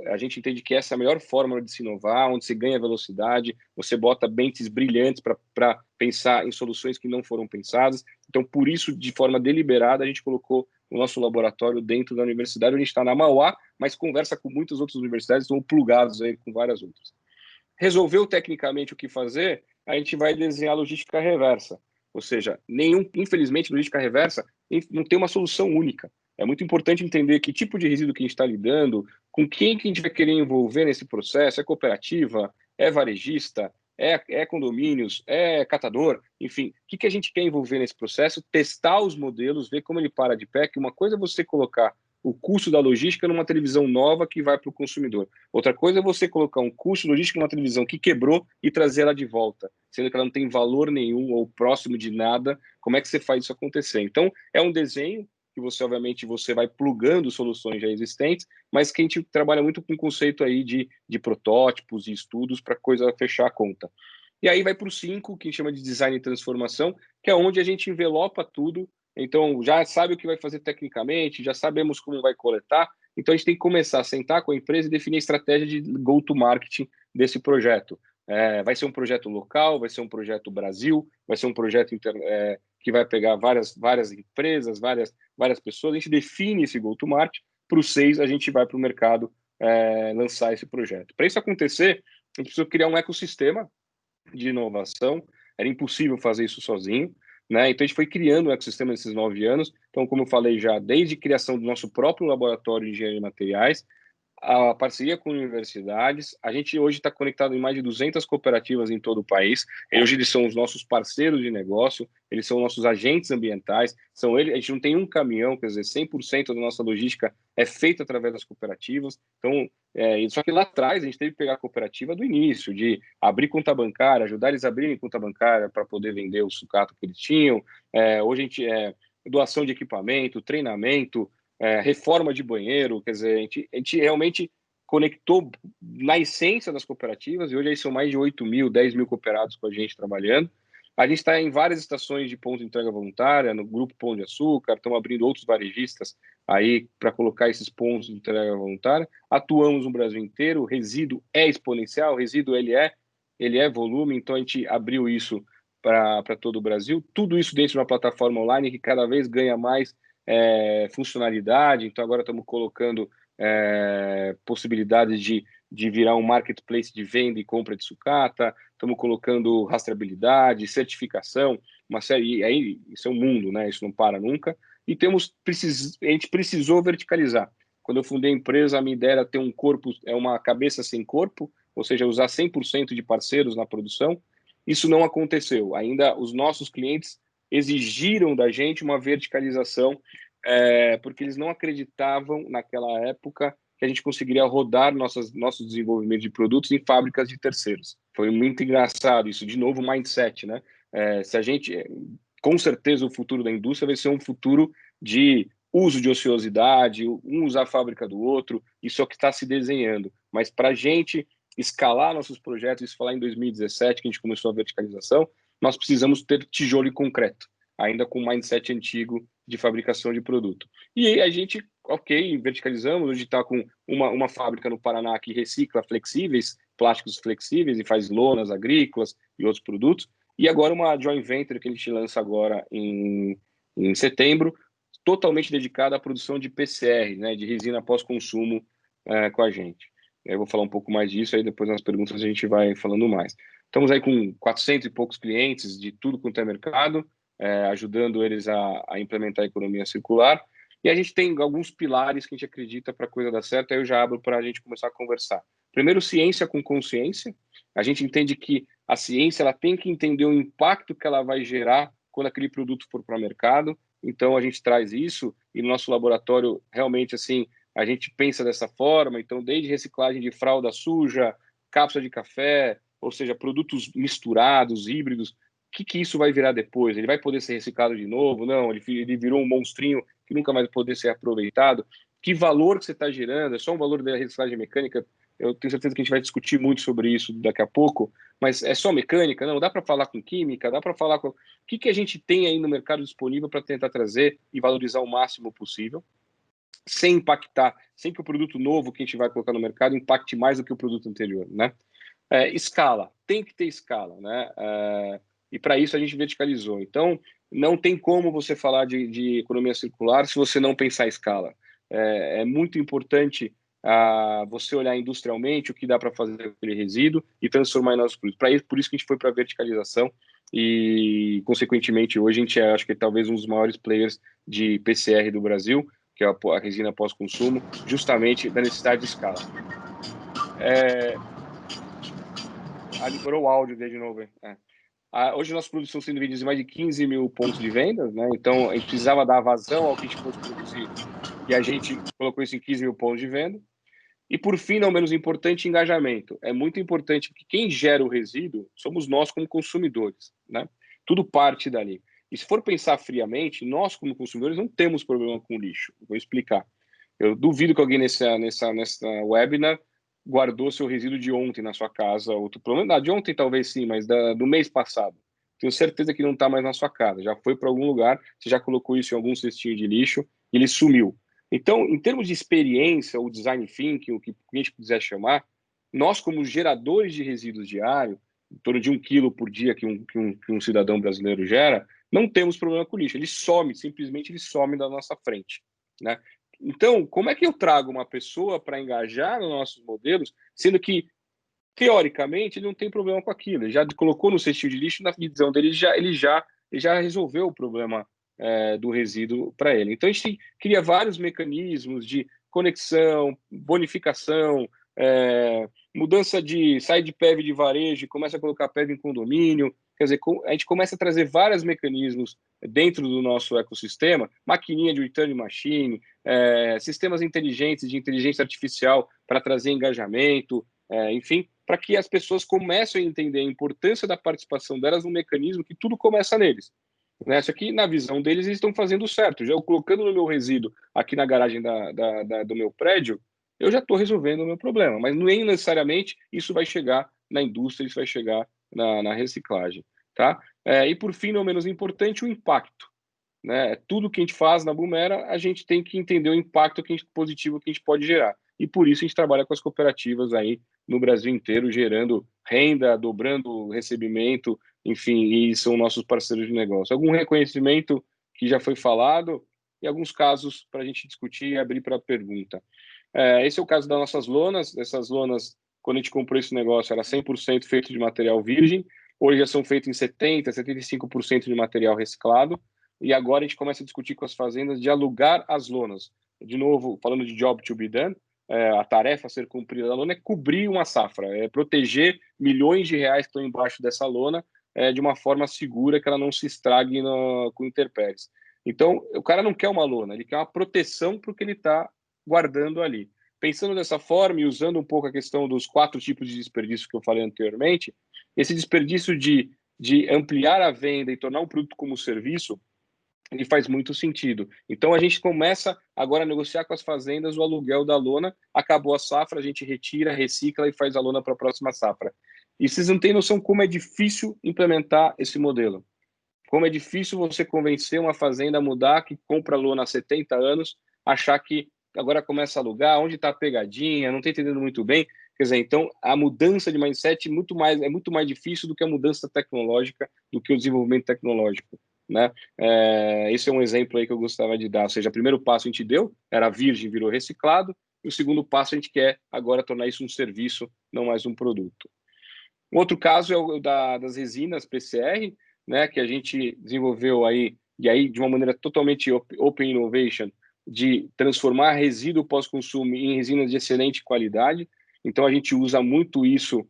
S3: A gente entende que essa é a melhor forma de se inovar, onde se ganha velocidade, você bota mentes brilhantes para pensar em soluções que não foram pensadas. Então, por isso, de forma deliberada, a gente colocou o nosso laboratório dentro da universidade. A gente está na Mauá, mas conversa com muitas outras universidades, estão plugados aí com várias outras. Resolveu tecnicamente o que fazer, a gente vai desenhar logística reversa. Ou seja, infelizmente, logística reversa não tem uma solução única. É muito importante entender que tipo de resíduo que a gente está lidando, com quem que a gente vai querer envolver nesse processo, é cooperativa, é varejista, é condomínios, é catador, enfim, o que a gente quer envolver nesse processo, testar os modelos, ver como ele para de pé, que uma coisa é você colocar o custo da logística numa televisão nova que vai para o consumidor. Outra coisa é você colocar um custo logístico numa televisão que quebrou e trazer ela de volta, sendo que ela não tem valor nenhum ou próximo de nada. Como é que você faz isso acontecer? Então, é um desenho que você, obviamente, você vai plugando soluções já existentes, mas que a gente trabalha muito com o conceito aí de protótipos e estudos para a coisa fechar a conta. E aí vai para o 5, que a gente chama de design e transformação, que é onde a gente envelopa tudo. Então, já sabe o que vai fazer tecnicamente, já sabemos como vai coletar. Então, a gente tem que começar a sentar com a empresa e definir a estratégia de go-to-marketing desse projeto. Vai ser um projeto local, vai ser um projeto Brasil, vai ser um projeto que vai pegar várias empresas, várias pessoas. A gente define esse go-to-market. Para o 6, a gente vai para o mercado lançar esse projeto. Para isso acontecer, a gente precisa criar um ecossistema de inovação. Era impossível fazer isso sozinho, né? Então a gente foi criando um ecossistema nesses 9 anos. Então, como eu falei já, desde a criação do nosso próprio laboratório de engenharia de materiais, a parceria com universidades. A gente hoje está conectado em mais de 200 cooperativas em todo o país. Hoje eles são os nossos parceiros de negócio, eles são nossos agentes ambientais. A gente não tem um caminhão, quer dizer, 100% da nossa logística é feita através das cooperativas. Então, só que lá atrás a gente teve que pegar a cooperativa do início, de abrir conta bancária, ajudar eles a abrirem conta bancária para poder vender o sucata que eles tinham. Hoje a gente doação de equipamento, treinamento, reforma de banheiro, quer dizer, a gente realmente conectou na essência das cooperativas, e hoje aí são mais de 8 mil, 10 mil cooperados com a gente trabalhando. A gente está em várias estações de ponto de entrega voluntária, no grupo Pão de Açúcar, estamos abrindo outros varejistas aí para colocar esses pontos de entrega voluntária. Atuamos no Brasil inteiro, o resíduo é exponencial, o resíduo ele é volume, então a gente abriu isso para todo o Brasil. Tudo isso dentro de uma plataforma online que cada vez ganha mais funcionalidade. Então agora estamos colocando possibilidades de virar um marketplace de venda e compra de sucata, estamos colocando rastreabilidade, certificação, uma série, e aí isso é um mundo, né? Isso não para nunca. E a gente precisou verticalizar. Quando eu fundei a empresa, a minha ideia era ter um corpo, uma cabeça sem corpo, ou seja, usar 100% de parceiros na produção. Isso não aconteceu. Ainda os nossos clientes exigiram da gente uma verticalização, porque eles não acreditavam naquela época que a gente conseguiria rodar nossos desenvolvimentos de produtos em fábricas de terceiros. Foi muito engraçado isso, de novo, mindset, né? Se a gente com certeza o futuro da indústria vai ser um futuro de uso de ociosidade, um usar a fábrica do outro, isso é o que está se desenhando. Mas para a gente escalar nossos projetos, isso falar em 2017, que a gente começou a verticalização, nós precisamos ter tijolo e concreto, ainda com o mindset antigo de fabricação de produto. E a gente, ok, verticalizamos, hoje está com uma fábrica no Paraná que recicla flexíveis, plásticos flexíveis, e faz lonas agrícolas e outros produtos, e agora uma joint venture que a gente lança agora em setembro, totalmente dedicada à produção de PCR, né, de resina pós-consumo com a gente. Eu vou falar um pouco mais disso, aí depois nas perguntas a gente vai falando mais. Estamos aí com 400 e poucos clientes de tudo quanto é mercado, ajudando eles a implementar a economia circular. E a gente tem alguns pilares que a gente acredita para a coisa dar certo, aí eu já abro para a gente começar a conversar. Primeiro, ciência com consciência. A gente entende que a ciência ela tem que entender o impacto que ela vai gerar quando aquele produto for para o mercado. Então, a gente traz isso e no nosso laboratório, realmente, assim, a gente pensa dessa forma. Então, desde reciclagem de fralda suja, cápsula de café, ou seja, produtos misturados, híbridos, o que isso vai virar depois? Ele vai poder ser reciclado de novo? Não, ele virou um monstrinho que nunca mais vai poder ser aproveitado. Que valor que você está gerando? É só um valor da reciclagem mecânica? Eu tenho certeza que a gente vai discutir muito sobre isso daqui a pouco, mas é só mecânica? Não, dá para falar com química, dá para falar com... O que a gente tem aí no mercado disponível para tentar trazer e valorizar o máximo possível, sem impactar, sem que o produto novo que a gente vai colocar no mercado impacte mais do que o produto anterior, né? Escala, tem que ter escala, né? E para isso a gente verticalizou. Então, não tem como você falar de economia circular se você não pensar em escala. É muito importante você olhar industrialmente o que dá para fazer com aquele resíduo e transformar em nossos produtos. Por isso que a gente foi para a verticalização e, consequentemente, hoje a gente acho que é talvez um dos maiores players de PCR do Brasil, que é a resina pós-consumo, justamente da necessidade de escala. Liberou o áudio de novo. Hoje nossos produtos estão sendo vendidos em mais de 15 mil pontos de venda, né? Então a gente precisava dar vazão ao que a gente fosse produzir e a gente colocou isso em 15 mil pontos de venda. E por fim, não menos importante, engajamento. É muito importante porque quem gera o resíduo somos nós como consumidores, né? Tudo parte dali. E se for pensar friamente, nós como consumidores não temos problema com lixo. Vou explicar. Eu duvido que alguém nessa webinar guardou seu resíduo de ontem na sua casa. Outro problema, de ontem talvez sim, mas do mês passado. Tenho certeza que não está mais na sua casa. Já foi para algum lugar, você já colocou isso em algum cestinho de lixo e ele sumiu. Então, em termos de experiência, ou design thinking, o que a gente quiser chamar, nós, como geradores de resíduos diários, em torno de 1 quilo por dia que um cidadão brasileiro gera, não temos problema com lixo. Ele some, simplesmente ele some da nossa frente, né? Então, como é que eu trago uma pessoa para engajar nos nossos modelos, sendo que, teoricamente, ele não tem problema com aquilo? Ele já colocou no cestinho de lixo, na visão dele, ele já resolveu o problema do resíduo para ele. Então, a gente cria vários mecanismos de conexão, bonificação, mudança sai de PEV de varejo e começa a colocar PEV em condomínio. Quer dizer, a gente começa a trazer vários mecanismos dentro do nosso ecossistema, maquininha de return machine, sistemas inteligentes de inteligência artificial para trazer engajamento, enfim, para que as pessoas comecem a entender a importância da participação delas no mecanismo que tudo começa neles. Isso aqui, na visão deles, eles estão fazendo certo. Já eu colocando no meu resíduo aqui na garagem do meu prédio, eu já estou resolvendo o meu problema. Mas nem necessariamente isso vai chegar na indústria, isso vai chegar na reciclagem. Tá? E, por fim, não menos importante, o impacto. Né? Tudo que a gente faz na Boomera, a gente tem que entender o impacto positivo que a gente pode gerar. E por isso a gente trabalha com as cooperativas aí no Brasil inteiro, gerando renda, dobrando recebimento, enfim, e são nossos parceiros de negócio. Algum reconhecimento que já foi falado e alguns casos para a gente discutir e abrir para pergunta. Esse é o caso das nossas lonas. Essas lonas, quando a gente comprou esse negócio, era 100% feito de material virgem. Hoje já são feitos em 70%, 75% de material reciclado. E agora a gente começa a discutir com as fazendas de alugar as lonas. De novo, falando de job to be done, a tarefa a ser cumprida da lona é cobrir uma safra, é proteger milhões de reais que estão embaixo dessa lona de uma forma segura, que ela não se estrague com intempéries. Então, o cara não quer uma lona, ele quer uma proteção para o que ele está guardando ali. Pensando dessa forma e usando um pouco a questão dos 4 tipos de desperdício que eu falei anteriormente, esse desperdício de de ampliar a venda e tornar um produto como serviço, ele faz muito sentido. Então, a gente começa agora a negociar com as fazendas o aluguel da lona, acabou a safra, a gente retira, recicla e faz a lona para a próxima safra. E vocês não têm noção como é difícil implementar esse modelo. Como é difícil você convencer uma fazenda a mudar, que compra lona há 70 anos, achar que agora começa a alugar, onde está a pegadinha, não está entendendo muito bem. Quer dizer, então, a mudança de mindset é muito mais difícil do que a mudança tecnológica, do que o desenvolvimento tecnológico, né? Esse é um exemplo aí que eu gostava de dar. Ou seja, o primeiro passo a gente deu, era virgem, virou reciclado, e o segundo passo a gente quer agora tornar isso um serviço, não mais um produto. Um outro caso é o das resinas PCR, né, que a gente desenvolveu aí, e aí de uma maneira totalmente open innovation, de transformar resíduo pós-consumo em resinas de excelente qualidade. Então, a gente usa muito isso,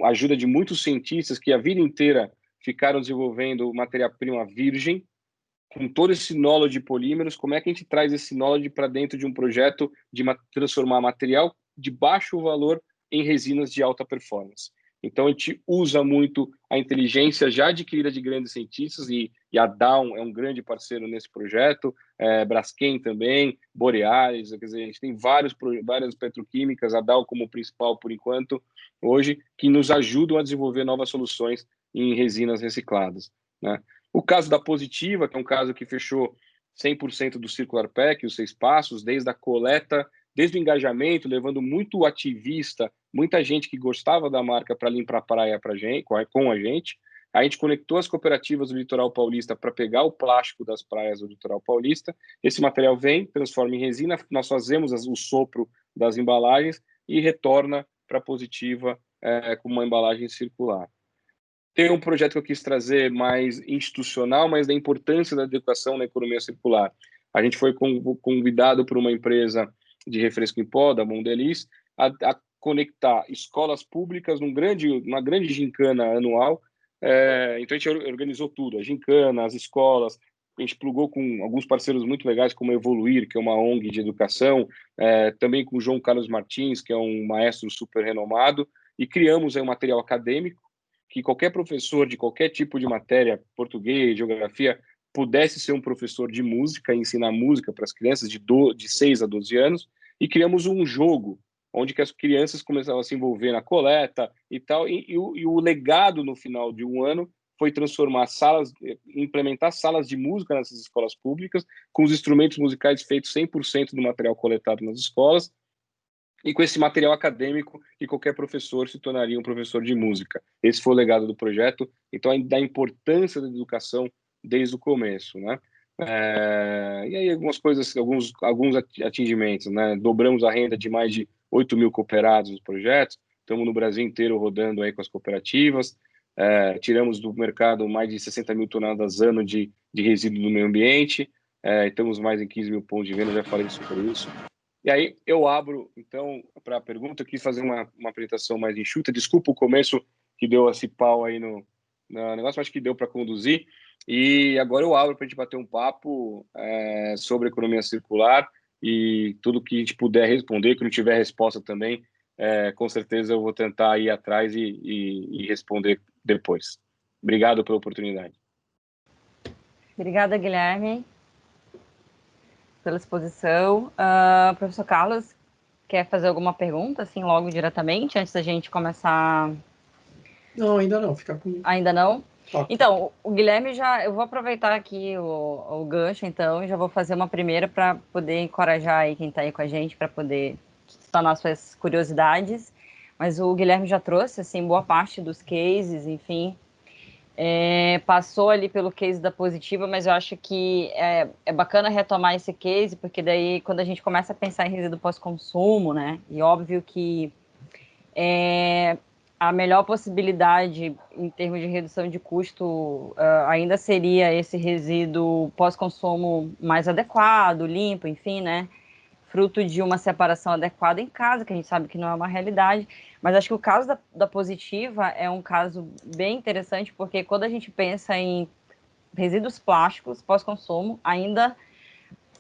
S3: ajuda de muitos cientistas que a vida inteira ficaram desenvolvendo matéria-prima virgem, com todo esse knowledge de polímeros. Como é que a gente traz esse knowledge para dentro de um projeto de transformar material de baixo valor em resinas de alta performance? Então, a gente usa muito a inteligência já adquirida de grandes cientistas, e a Dow é um grande parceiro nesse projeto, Braskem também, Borealis, quer dizer, a gente tem várias petroquímicas, a Dow como principal por enquanto, hoje, que nos ajudam a desenvolver novas soluções em resinas recicladas, né? O caso da Positiva, que é um caso que fechou 100% do Circular Pack, os 6 passos, desde a coleta, desde o engajamento, levando muito ativista, muita gente que gostava da marca para limpar a praia com a gente. A gente conectou as cooperativas do Litoral Paulista para pegar o plástico das praias do Litoral Paulista. Esse material vem, transforma em resina, nós fazemos o sopro das embalagens e retorna para a Positiva com uma embalagem circular. Tem um projeto que eu quis trazer mais institucional, mas da importância da educação na economia circular. A gente foi convidado por uma empresa de refresco em pó, da Mondelez, a conectar escolas públicas numa grande gincana anual. Então, a gente organizou tudo, a gincana, as escolas. A gente plugou com alguns parceiros muito legais, como a Evoluir, que é uma ONG de educação, também com o João Carlos Martins, que é um maestro super renomado, e criamos aí um material acadêmico que qualquer professor de qualquer tipo de matéria, português, geografia, pudesse ser um professor de música, ensinar música para as crianças de 6 a 12 anos, e criamos um jogo onde que as crianças começavam a se envolver na coleta e tal, e o legado no final de um ano foi implementar salas de música nessas escolas públicas, com os instrumentos musicais feitos 100% do material coletado nas escolas, e com esse material acadêmico que qualquer professor se tornaria um professor de música. Esse foi o legado do projeto, então da importância da educação desde o começo, né? E aí algumas coisas, alguns atingimentos, né? Dobramos a renda de mais de 8 mil cooperados nos projetos, estamos no Brasil inteiro rodando aí com as cooperativas, tiramos do mercado mais de 60 mil toneladas ano de resíduo do meio ambiente, estamos mais em 15 mil pontos de venda, já falei sobre isso. E aí eu abro, então, para a pergunta. Eu quis fazer uma apresentação mais enxuta. Desculpa o começo que deu esse pau aí no negócio, mas que deu para conduzir. E agora eu abro para a gente bater um papo sobre economia circular, e tudo que a gente puder responder, que não tiver resposta também, com certeza eu vou tentar ir atrás e responder depois. Obrigado pela oportunidade.
S2: Obrigada, Guilherme, pela exposição. Professor Carlos, quer fazer alguma pergunta, assim, logo diretamente, antes da gente começar?
S1: Não, ainda não, fica com...
S2: Ainda não?
S1: Toca.
S2: Então, o Guilherme eu vou aproveitar aqui o gancho, então, e já vou fazer uma primeira para poder encorajar aí quem está aí com a gente, para poder explanar suas curiosidades. Mas o Guilherme já trouxe, assim, boa parte dos cases, enfim, passou ali pelo case da Positiva, mas eu acho que é bacana retomar esse case, porque daí quando a gente começa a pensar em resíduo pós-consumo, né, e óbvio que a melhor possibilidade em termos de redução de custo ainda seria esse resíduo pós-consumo mais adequado, limpo, enfim, né, fruto de uma separação adequada em casa, que a gente sabe que não é uma realidade. Mas acho que o caso da Positiva é um caso bem interessante, porque quando a gente pensa em resíduos plásticos pós-consumo, ainda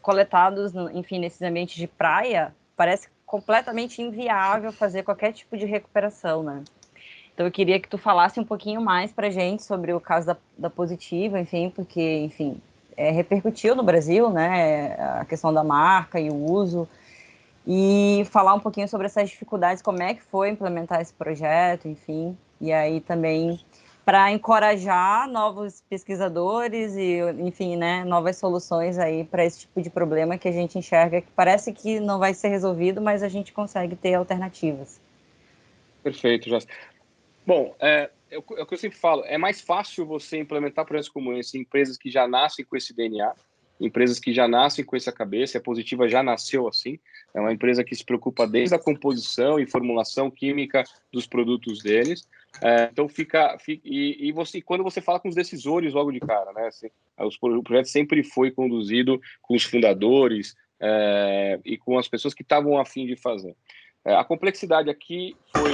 S2: coletados, enfim, nesses ambientes de praia, parece completamente inviável fazer qualquer tipo de recuperação, né? Então, eu queria que tu falasse um pouquinho mais para a gente sobre o caso da Positiva, enfim, porque, enfim, repercutiu no Brasil, né, a questão da marca e o uso, e falar um pouquinho sobre essas dificuldades, como é que foi implementar esse projeto, enfim, e aí também para encorajar novos pesquisadores e, enfim, né, novas soluções aí para esse tipo de problema que a gente enxerga que parece que não vai ser resolvido, mas a gente consegue ter alternativas.
S3: Perfeito, Jéssica. Bom, é o que eu sempre falo, é mais fácil você implementar projetos como esse em empresas que já nascem com esse DNA, empresas que já nascem com essa cabeça, a Positiva já nasceu assim, é uma empresa que se preocupa desde a composição e formulação química dos produtos deles, então e você, quando você fala com os decisores logo de cara, né, assim, o projeto sempre foi conduzido com os fundadores e com as pessoas que estavam a fim de fazer. A complexidade aqui foi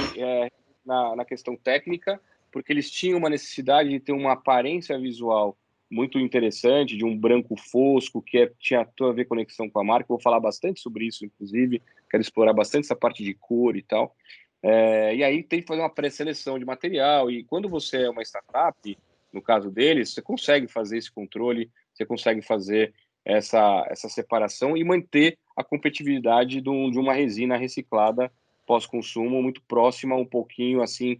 S3: na questão técnica, porque eles tinham uma necessidade de ter uma aparência visual muito interessante, de um branco fosco, que tinha tudo a ver conexão com a marca. Vou falar bastante sobre isso, inclusive, quero explorar bastante essa parte de cor e tal. E aí tem que fazer uma pré-seleção de material, e quando você é uma startup, no caso deles, você consegue fazer esse controle, você consegue fazer essa separação e manter a competitividade de uma resina reciclada pós-consumo muito próxima, um pouquinho assim,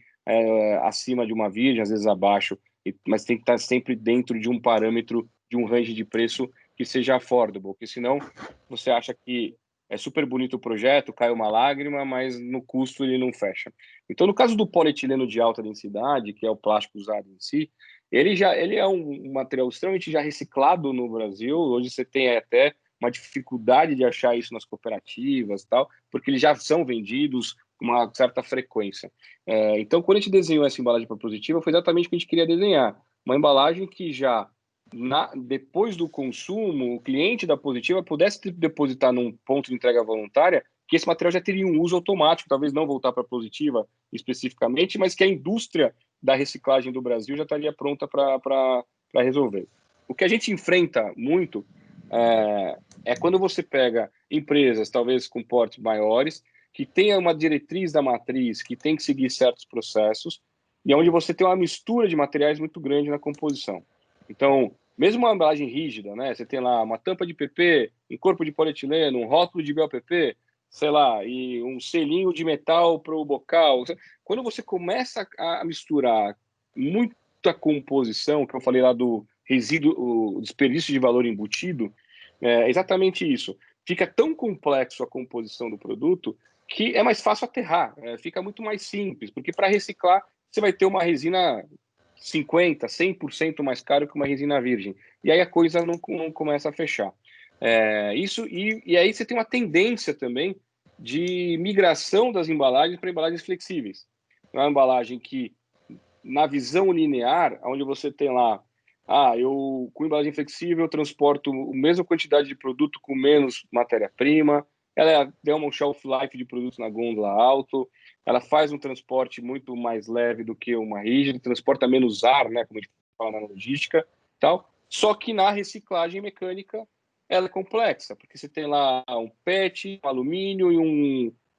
S3: acima de uma virgem, às vezes abaixo, mas tem que estar sempre dentro de um parâmetro, de um range de preço que seja affordable, porque senão você acha que é super bonito o projeto, cai uma lágrima, mas no custo ele não fecha. Então, no caso do polietileno de alta densidade, que é o plástico usado em si, ele é um material extremamente já reciclado no Brasil. Hoje você tem até uma dificuldade de achar isso nas cooperativas e tal, porque eles já são vendidos com uma certa frequência. Então, quando a gente desenhou essa embalagem para Positiva, foi exatamente o que a gente queria desenhar. Uma embalagem que já, depois do consumo, o cliente da Positiva pudesse depositar num ponto de entrega voluntária, que esse material já teria um uso automático, talvez não voltar para a Positiva especificamente, mas que a indústria da reciclagem do Brasil já estaria pronta para resolver. O que a gente enfrenta muito quando você pega empresas, talvez com portes maiores, que tenha uma diretriz da matriz, que tem que seguir certos processos, e onde você tem uma mistura de materiais muito grande na composição. Então, mesmo uma embalagem rígida, né? Você tem lá uma tampa de PP, um corpo de polietileno, um rótulo de BOPP, sei lá, e um selinho de metal para o bocal. Quando você começa a misturar muita composição, que eu falei lá do resíduo, o desperdício de valor embutido, é exatamente isso. Fica tão complexo a composição do produto que é mais fácil aterrar, fica muito mais simples, porque para reciclar você vai ter uma resina 50%, 100% mais caro que uma resina virgem. E aí a coisa não começa a fechar. E aí você tem uma tendência também de migração das embalagens para embalagens flexíveis. É uma embalagem que, na visão linear, onde você tem lá, eu com embalagem flexível transporto a mesma quantidade de produto com menos matéria-prima, ela deu um shelf life de produtos na gôndola alto, ela faz um transporte muito mais leve do que uma rígida, transporta menos ar, né, como a gente fala na logística, tal. Só que na reciclagem mecânica ela é complexa, porque você tem lá um PET, um alumínio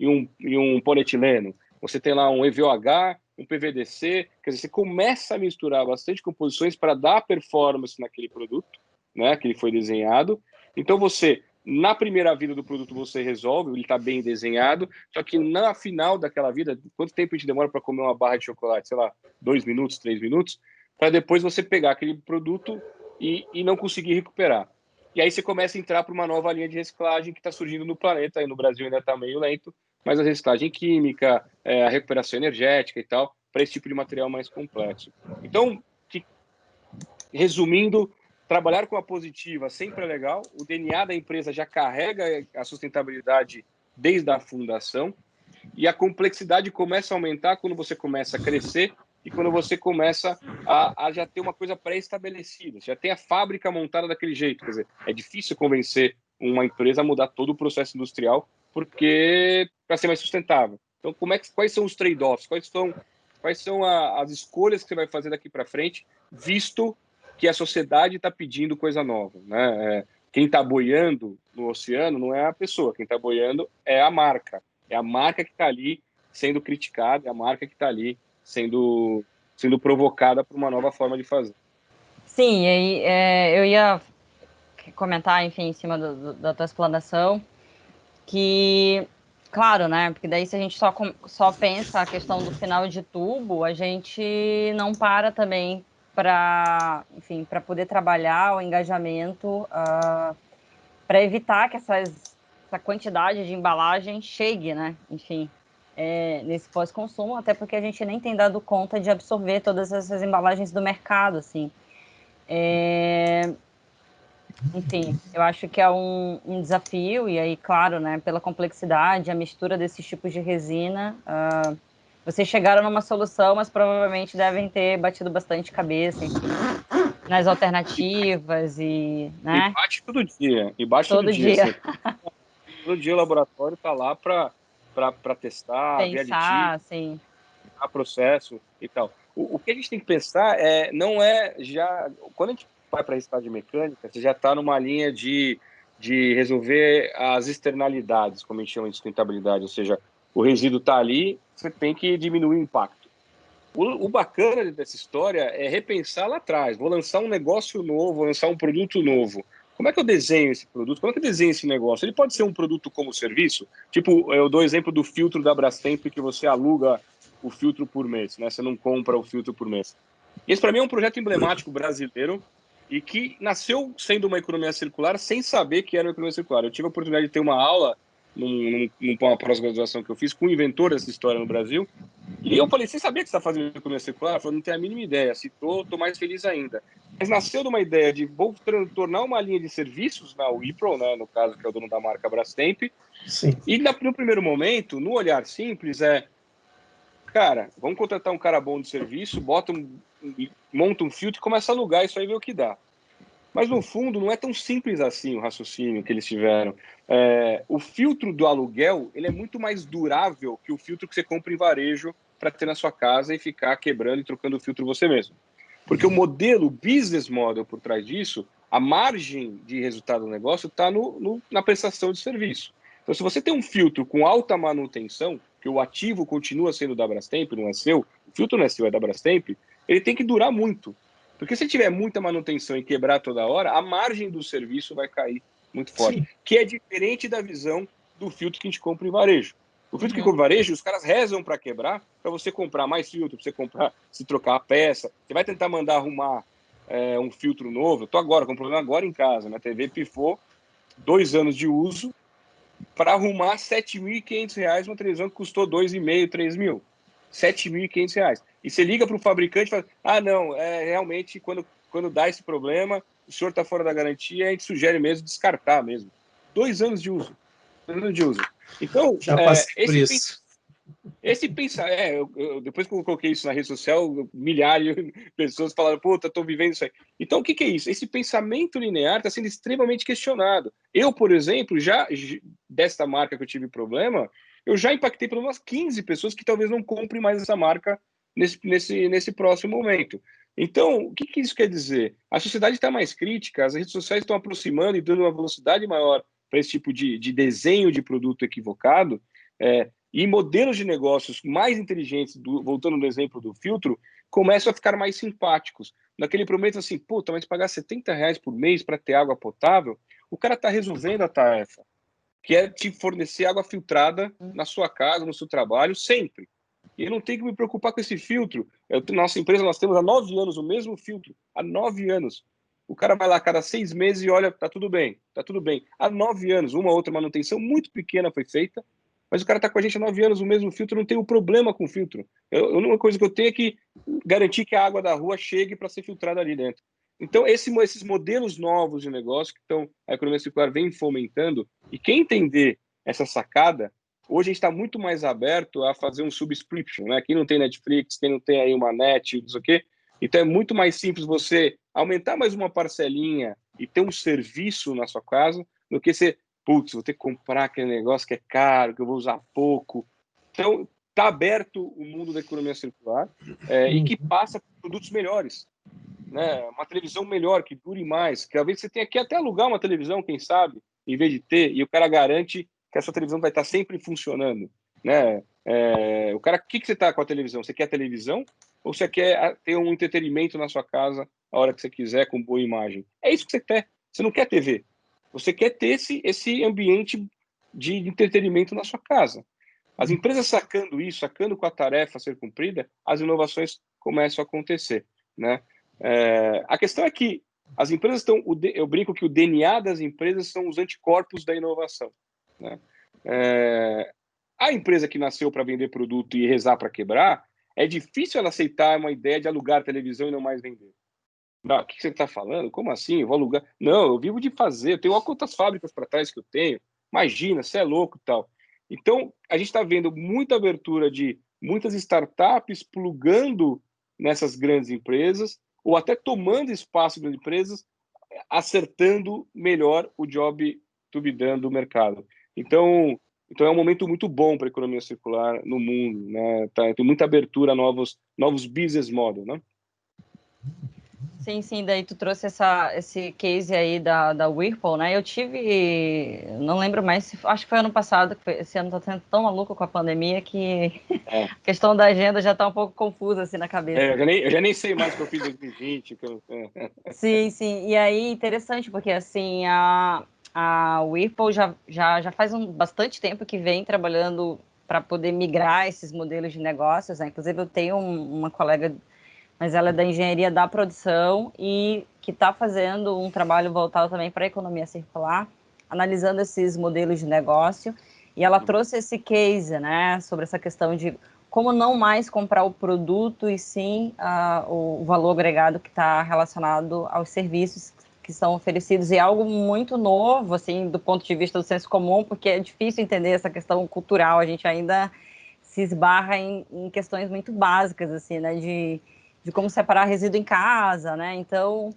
S3: e um polietileno. Você tem lá um EVOH, um PVDC, quer dizer, você começa a misturar bastante composições para dar performance naquele produto, né, que ele foi desenhado. Então você, na primeira vida do produto, você resolve, ele está bem desenhado, só que na final daquela vida, quanto tempo a gente demora para comer uma barra de chocolate? Sei lá, 2 minutos, 3 minutos, para depois você pegar aquele produto e não conseguir recuperar. E aí você começa a entrar para uma nova linha de reciclagem que está surgindo no planeta, aí no Brasil ainda está meio lento, mas a reciclagem química, a recuperação energética e tal, para esse tipo de material mais complexo. Então, resumindo, trabalhar com a Positiva sempre é legal, o DNA da empresa já carrega a sustentabilidade desde a fundação, e a complexidade começa a aumentar quando você começa a crescer e quando você começa a já ter uma coisa pré-estabelecida, já tem a fábrica montada daquele jeito. Quer dizer, é difícil convencer uma empresa a mudar todo o processo industrial porque para ser mais sustentável. Então, quais são os trade-offs? Quais são as escolhas que você vai fazer daqui para frente, visto que a sociedade está pedindo coisa nova, né? Quem está boiando no oceano não é a pessoa, quem está boiando é a marca. É a marca que está ali sendo criticada, é a marca que está ali sendo provocada por uma nova forma de fazer.
S2: Sim, e aí eu ia comentar, enfim, em cima da tua explanação, que, claro, né, porque daí se a gente só pensa a questão do final de tubo, a gente não para também para, enfim, para poder trabalhar o engajamento, para evitar que essa quantidade de embalagem chegue, né, enfim, nesse pós-consumo, até porque a gente nem tem dado conta de absorver todas essas embalagens do mercado, assim. Enfim, eu acho que é um desafio, e aí, claro, né, pela complexidade, a mistura desses tipos de resina, vocês chegaram numa solução, mas provavelmente devem ter batido bastante cabeça, enfim, nas alternativas né?
S3: E bate todo dia,
S2: Todo dia.
S3: Assim. Todo dia o laboratório está lá para testar, ver aditivo,
S2: Pensar, assim.
S3: processo e tal. O que a gente tem que pensar não é já... Quando a gente vai para a reciclagem mecânica, você já está numa linha de resolver as externalidades, como a gente chama de sustentabilidade, ou seja, o resíduo está ali, você tem que diminuir o impacto. O bacana dessa história é repensar lá atrás. Vou lançar um negócio novo, vou lançar um produto novo. Como é que eu desenho esse produto? Como é que eu desenho esse negócio? Ele pode ser um produto como serviço? Tipo, eu dou exemplo do filtro da Brastemp, que você aluga o filtro por mês, né? Você não compra o filtro por mês. Esse, para mim, é um projeto emblemático brasileiro e que nasceu sendo uma economia circular sem saber que era uma economia circular. Eu tive a oportunidade de ter uma aula numa pós-graduação que eu fiz com o inventor dessa história no Brasil. E eu falei, você sabia que você está fazendo economia circular? Ela falou, não tenho a mínima ideia. Se estou mais feliz ainda. Mas nasceu de uma ideia de vou tornar uma linha de serviços na Wipro, né, no caso, que é o dono da marca Brastemp.
S1: Sim.
S3: E no primeiro momento, no olhar simples, cara, vamos contratar um cara bom de serviço, monta um filtro e começa a alugar isso aí e ver o que dá. Mas, no fundo, não é tão simples assim o raciocínio que eles tiveram. O filtro do aluguel ele é muito mais durável que o filtro que você compra em varejo para ter na sua casa e ficar quebrando e trocando o filtro você mesmo. Porque o modelo, o business model por trás disso, a margem de resultado do negócio está na prestação de serviço. Então, se você tem um filtro com alta manutenção, que o ativo continua sendo da Brastemp, não é seu, o filtro não é seu, é da Brastemp, ele tem que durar muito. Porque se tiver muita manutenção e quebrar toda hora, a margem do serviço vai cair muito forte. Sim. Que é diferente da visão do filtro que a gente compra em varejo. O filtro que compra em varejo, os caras rezam para quebrar, para você comprar mais filtro, para você comprar, se trocar a peça. Você vai tentar mandar arrumar um filtro novo. Eu estou com um problema agora em casa. Minha TV pifou, 2 anos de uso, para arrumar R$ 7.500 uma televisão que custou R$ 2.500, 3 mil. R$ 7.500. E você liga para o fabricante e fala, não, realmente, quando dá esse problema, o senhor está fora da garantia, a gente sugere mesmo descartar mesmo. 2 anos de uso. 2 anos de uso. Então,
S1: já passei por isso.
S3: Depois que eu coloquei isso na rede social, milhares de pessoas falaram, puta, estou vivendo isso aí. Então, o que é isso? Esse pensamento linear está sendo extremamente questionado. Eu, por exemplo, desta marca que eu tive problema, eu já impactei por umas 15 pessoas que talvez não comprem mais essa marca nesse próximo momento. Então, o que isso quer dizer? A sociedade está mais crítica, as redes sociais estão aproximando e dando uma velocidade maior para esse tipo de desenho de produto equivocado, e modelos de negócios mais inteligentes, voltando no exemplo do filtro, começam a ficar mais simpáticos. Naquele momento assim, puta, mas pagar R$70 por mês para ter água potável, o cara está resolvendo a tarefa, que é te fornecer água filtrada na sua casa, no seu trabalho, sempre. E eu não tenho que me preocupar com esse filtro. Nossa empresa, nós temos há 9 anos o mesmo filtro. Há 9 anos. O cara vai lá a cada 6 meses e olha, tá tudo bem, tá tudo bem. Há 9 anos, uma outra manutenção muito pequena foi feita, mas o cara está com a gente há 9 anos, o mesmo filtro, não tem um problema com o filtro. A única coisa que eu tenho é que garantir que a água da rua chegue para ser filtrada ali dentro. Então, esses modelos novos de negócio que a economia circular vem fomentando, e quem entender essa sacada, hoje a gente está muito mais aberto a fazer um subscription, né? Quem não tem Netflix, quem não tem aí uma net, não sei o quê. Então, é muito mais simples você aumentar mais uma parcelinha e ter um serviço na sua casa do que você... Putz, vou ter que comprar aquele negócio que é caro, que eu vou usar pouco. Então, está aberto o mundo da economia circular e que passa por produtos melhores. Né? Uma televisão melhor, que dure mais. Que talvez você tenha que até alugar uma televisão, quem sabe, em vez de ter, e o cara garante que a sua televisão vai estar sempre funcionando. Né? O cara, o que você está com a televisão? Você quer a televisão ou você quer ter um entretenimento na sua casa a hora que você quiser, com boa imagem? É isso que você quer. Você não quer TV. Você quer ter esse ambiente de entretenimento na sua casa. As empresas sacando isso, sacando com a tarefa a ser cumprida, as inovações começam a acontecer, né? A questão é que as empresas estão... Eu brinco que o DNA das empresas são os anticorpos da inovação, né? A empresa que nasceu para vender produto e rezar para quebrar, é difícil ela aceitar uma ideia de alugar televisão e não mais vender. Não, o que você está falando? Como assim? Eu vou alugar? Não, eu vivo de fazer. Eu tenho olha quantas fábricas para trás que eu tenho. Imagina, você é louco e tal. Então, a gente está vendo muita abertura de muitas startups plugando nessas grandes empresas ou até tomando espaço das empresas, acertando melhor o job to be done do mercado. Então é um momento muito bom para a economia circular no mundo, né? Tem muita abertura a novos business models, né?
S2: Sim, daí tu trouxe esse case aí da Whirlpool, né? Eu tive, não lembro mais, acho que foi ano passado, esse ano tá sendo tão maluco com a pandemia que a questão da agenda já tá um pouco confusa assim na cabeça.
S3: Eu já nem sei mais o que eu fiz em 2020.
S2: Sim, e aí interessante, porque assim, a Whirlpool já faz bastante tempo que vem trabalhando para poder migrar esses modelos de negócios, né? Inclusive eu tenho uma colega, mas ela é da engenharia da produção e que está fazendo um trabalho voltado também para a economia circular, analisando esses modelos de negócio. E ela trouxe esse case, né, sobre essa questão de como não mais comprar o produto e sim o valor agregado que está relacionado aos serviços que são oferecidos. E é algo muito novo, assim, do ponto de vista do senso comum, porque é difícil entender essa questão cultural. A gente ainda se esbarra em questões muito básicas, assim, né, de como separar resíduo em casa, né? Então,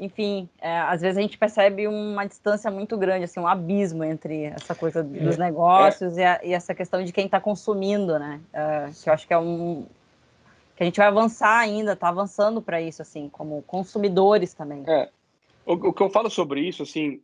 S2: enfim, às vezes a gente percebe uma distância muito grande, assim, um abismo entre essa coisa dos negócios e essa questão de quem está consumindo, né? Que eu acho que que a gente vai avançar ainda, está avançando para isso, assim, como consumidores também.
S3: O que eu falo sobre isso, assim,